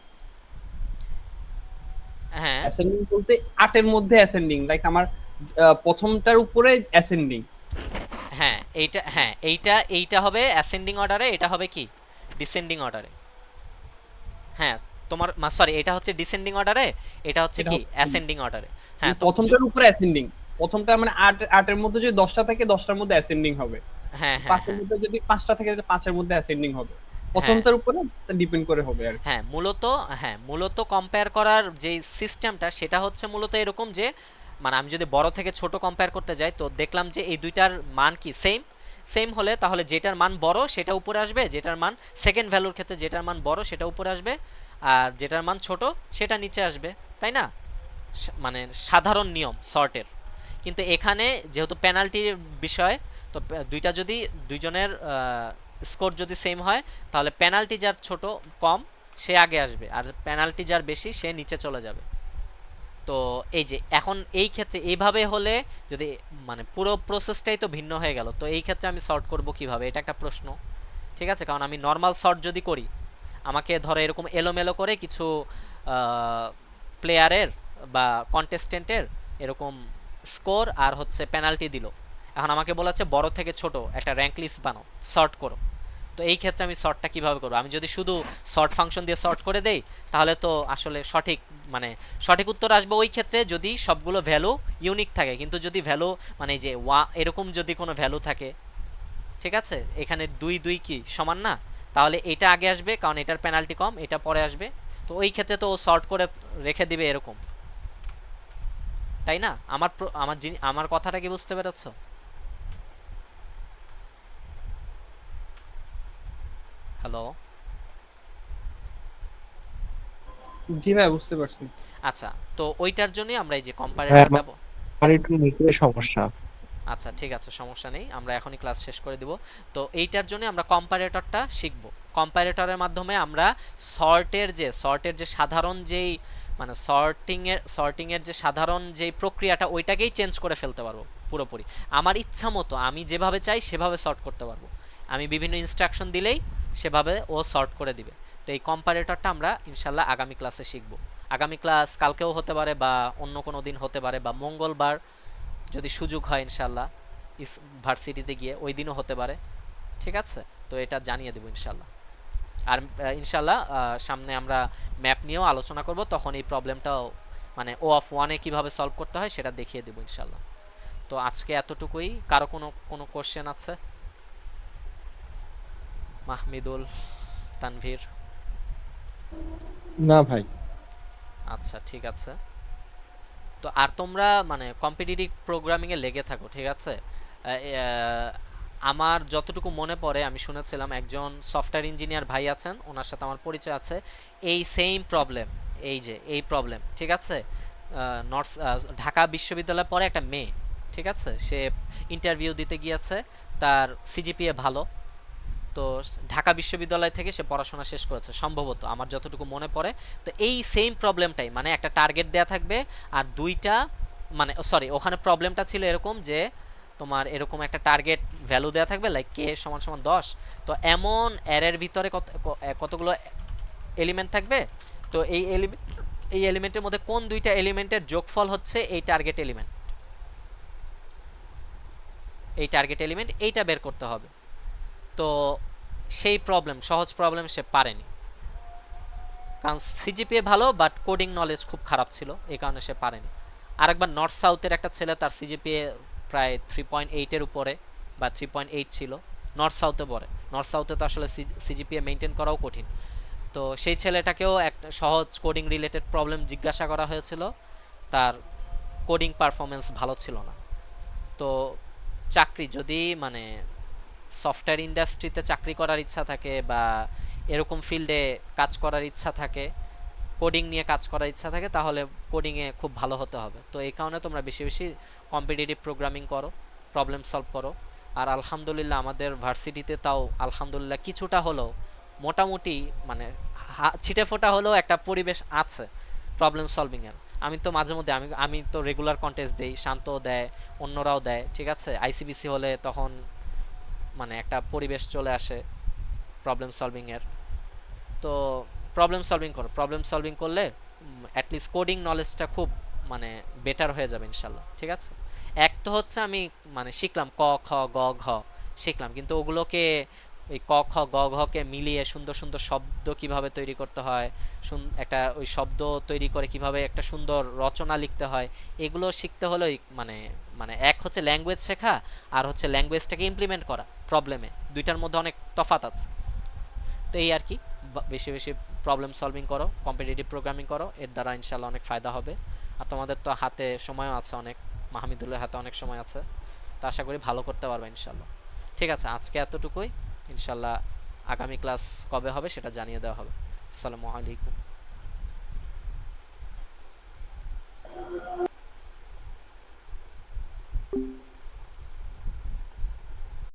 হ্যাঁ অ্যাসেন্ডিং বলতে 8 এর মধ্যে অ্যাসেন্ডিং, লাইক আমার প্রথমটার উপরে অ্যাসেন্ডিং। হ্যাঁ এইটা হবে অ্যাসেন্ডিং অর্ডারে, এটা হবে কি ডিসেন্ডিং অর্ডারে। হ্যাঁ তোমার সরি, এটা হচ্ছে ডিসেন্ডিং অর্ডারে, এটা হচ্ছে কি অ্যাসেন্ডিং অর্ডারে। হ্যাঁ তো প্রথমটার উপরে অ্যাসেন্ডিং, প্রথমটা মানে 8 এর মধ্যে যদি 10টা থাকে 10টার মধ্যে অ্যাসেন্ডিং হবে। হ্যাঁ 5 এর মধ্যে যদি 5টা থাকে তাহলে 5 এর মধ্যে অ্যাসেন্ডিং হবে। প্রথমটার উপরে ডিপেন্ড করে হবে আর কি। মূলত কম্পেয়ার করার যে সিস্টেমটা সেটা হচ্ছে মূলত এরকম যে মানে আমি যদি বড় থেকে ছোট কম্পেয়ার করতে যাই তো দেখলাম যে এই দুইটার মান কি সেম হলে তাহলে যেটার মান বড় সেটা উপরে আসবে, যেটার মান সেকেন্ড ভ্যালুর ক্ষেত্রে যেটার মান বড় সেটা উপরে আসবে, আর যেটার মান ছোট সেটা নিচে আসবে, তাই না? মানে সাধারণ নিয়ম সর্টের। কিন্তু এখানে যেহেতু পেনাল্টির বিষয়, তো দুইটা যদি দুইজনের স্কোর যদি সেম হয় তাহলে পেনাল্টি যার ছোট কম সে আগে আসবে, আর পেনাল্টি যার বেশি সে নিচে চলে যাবে। তো এই যে এখন এই ক্ষেত্রে এইভাবে হলে যদি মানে পুরো প্রসেসটাই তো ভিন্ন হয়ে গেল, তো এই ক্ষেত্রে আমি সর্ট করব কিভাবে, এটা একটা প্রশ্ন। ঠিক আছে, কারণ আমি নর্মাল সর্ট যদি করি আমাকে ধরো এরকম এলোমেলো করে কিছু প্লেয়ারের বা কন্টেস্টেন্টের এরকম স্কোর আর হচ্ছে পেনাল্টি দিল, এখন আমাকে বলেছে বড় থেকে ছোট একটা র্যাঙ্ক লিস্ট বানাও, সর্ট করো। তো এই ক্ষেত্রে আমি সর্টটা কিভাবে করব, আমি যদি শুধু সর্ট ফাংশন দিয়ে সর্ট করে দেই তাহলে তো আসলে সঠিক উত্তর আসবে ওই ক্ষেত্রে যদি সবগুলো ভ্যালু ইউনিক থাকে। কিন্তু যদি ভ্যালু মানে যে এরকম যদি কোনো ভ্যালু থাকে, ঠিক আছে, এখানে 2 2 কি সমান না, তাহলে এটা আগে আসবে কারণ এটার পেনাল্টি কম, এটা পরে আসবে। তো ওই ক্ষেত্রে তো ও সর্ট করে রেখে দিবে এরকম, তাই না? আমার কথাটা কি বুঝতে পেরেছ? হ্যালো, জি ভাই বুঝতে পারছি। আচ্ছা, তো ওইটার জন্যই আমরা এই যে কম্পারেটরটা আমার একটু নেটের সমস্যা। আচ্ছা ঠিক আছে, সমস্যা নেই, আমরা এখনই ক্লাস শেষ করে দিব। তো এইটার জন্য আমরা কম্পারেটরটা শিখব। কম্পারেটরের মাধ্যমে আমরা সর্টের যে সাধারণ যেই মানে সর্টিংয়ের যে সাধারণ যে প্রক্রিয়াটা ওইটাকেই চেঞ্জ করে ফেলতে পারবো পুরোপুরি। আমার ইচ্ছা মতো আমি যেভাবে চাই সেভাবে সর্ট করতে পারবো। আমি বিভিন্ন ইনস্ট্রাকশন দিলেই সেভাবে ও সর্ট করে দিবে। তো এই কম্পারেটরটা আমরা ইনশাল্লাহ আগামী ক্লাসে শিখবো। আগামী ক্লাস কালকেও হতে পারে বা অন্য কোনো দিন হতে পারে, বা মঙ্গলবার যদি সুযোগ হয় ইনশাল্লাহ ভার্সিটিতে গিয়ে ওই দিনও হতে পারে। ঠিক আছে, তো এটা জানিয়ে দেবো ইনশাল্লাহ। আর ইনশাল্লাহ সামনে আমরা ম্যাপ নিয়েও আলোচনা করব, তখন এই প্রবলেমটাও মানে O(1) কীভাবে সলভ করতে হয় সেটা দেখিয়ে দেবো ইনশাল্লাহ। তো আজকে এতটুকুই। কারো কোনো কোশ্চেন আছে? মাহমিদুল, তানভীর? না ভাই। আচ্ছা ঠিক আছে। তো আর তোমরা মানে কম্পিটিটিভ প্রোগ্রামিংয়ে লেগে থাকো, ঠিক আছে? আমার যতটুকু মনে পড়ে আমি শুনেছিলাম একজন সফটওয়্যার ইঞ্জিনিয়ার ভাই আছেন, ওনার সাথে আমার পরিচয় আছে। এই সেম প্রবলেম, এই প্রবলেম, ঠিক আছে? ঢাকা বিশ্ববিদ্যালয়ে পড়ে একটা মেয়ে, ঠিক আছে? সে ইন্টারভিউ দিতে গিয়েছে, তার সিজিপিএ ভালো, তো ঢাকা বিশ্ববিদ্যালয় থেকে সে পড়াশোনা শেষ করেছে সম্ভবত, আমার যতটুকু মনে পড়ে। তো এই সেম প্রবলেমটাই, মানে একটা টার্গেট দেয়া থাকবে আর দুইটা, মানে সরি, ওখানে প্রবলেমটা ছিল এরকম যে তোমার এরকম একটা টার্গেট ভ্যালু দেওয়া থাকবে, লাইক k = 10। তো এমন অ্যারের ভিতরে কতগুলো এলিমেন্ট থাকবে, তো এই এলিমেন্টের মধ্যে কোন দুইটা এলিমেন্টের যোগফল হচ্ছে এই টার্গেট এলিমেন্ট, এইটা বের করতে হবে। তো সেই সহজ প্রবলেম সে পারেনি, কারণ সিজিপিএ ভালো বাট কোডিং নলেজ খুব খারাপ ছিল, এই কারণে সে পারেনি। আরেকবার নর্থ সাউথের একটা ছেলে, তার সিজিপিএ প্রায় 3.8-এর উপরে বা 3.8 ছিল, নর্থ সাউথে পড়ে। নর্থ সাউথে তো আসলে সিজিপিএ মেনটেন করাও কঠিন। তো সেই ছেলেটাকেও একটা সহজ কোডিং রিলেটেড প্রবলেম জিজ্ঞাসা করা হয়েছিল, তার কোডিং পারফরমেন্স ভালো ছিল না। তো চাকরি যদি মানে সফটওয়্যার ইন্ডাস্ট্রিতে চাকরি করার ইচ্ছা থাকে বা এরকম ফিল্ডে কাজ করার ইচ্ছা থাকে, কোডিং নিয়ে কাজ করার ইচ্ছা থাকে, তাহলে কোডিংয়ে খুব ভালো হতে হবে। তো এই কারণে তোমরা বেশি বেশি কম্পিটিটিভ প্রোগ্রামিং করো, প্রবলেম সলভ করো। আর আলহামদুলিল্লাহ আমাদের ভার্সিটিতে তাও আলহামদুলিল্লাহ কিছুটা হলেও মোটামুটি মানে ছিটে ফোটা হলেও একটা পরিবেশ আছে প্রবলেম সলভিংয়ের। আমি তো মাঝে মধ্যে আমি তো রেগুলার কন্টেস্ট দেই, শান্তও দেয়, অন্যরাও দেয়, ঠিক আছে? আইসিবিসি হলে তখন মানে একটা পরিবেশ চলে আসে প্রবলেম সলভিংয়ের। তো প্রবলেম সলভিং করলে অ্যাটলিস্ট কোডিং নলেজটা খুব মানে বেটার হয়ে যাবে ইনশাল্লাহ, ঠিক আছে? এক তো হচ্ছে আমি মানে শিখলাম ক খ গ ঘ শিখলাম, কিন্তু ওগুলোকে ওই ক খ গ ঘকে মিলিয়ে সুন্দর সুন্দর শব্দ কিভাবে তৈরি করতে হয়, একটা ওই শব্দ তৈরি করে কিভাবে একটা সুন্দর রচনা লিখতে হয়, এগুলো শিখতে হলে মানে মানে এক হচ্ছে ল্যাঙ্গুয়েজ শেখা, আর হচ্ছে ল্যাঙ্গুয়েজটাকে ইমপ্লিমেন্ট করা প্রবলেমে, দুইটার মধ্যে অনেক তফাৎ আছে। তো এই আর কি, বেশি বেশি প্রবলেম সলভিং করো, কম্পিটিটিভ প্রোগ্রামিং করো, এর দ্বারা ইনশাল্লাহ অনেক ফায়দা হবে। আর তোমাদের তো হাতে সময়ও আছে অনেক, মাহমিদুলের হাতে অনেক সময় আছে, তো আশা করি ভালো করতে পারবে ইনশাল্লাহ। ঠিক আছে, আজকে এতটুকুই। ইনশাল্লাহ আগামী ক্লাস কবে হবে সেটা জানিয়ে দেওয়া হবে। আসসালামু আলাইকুম।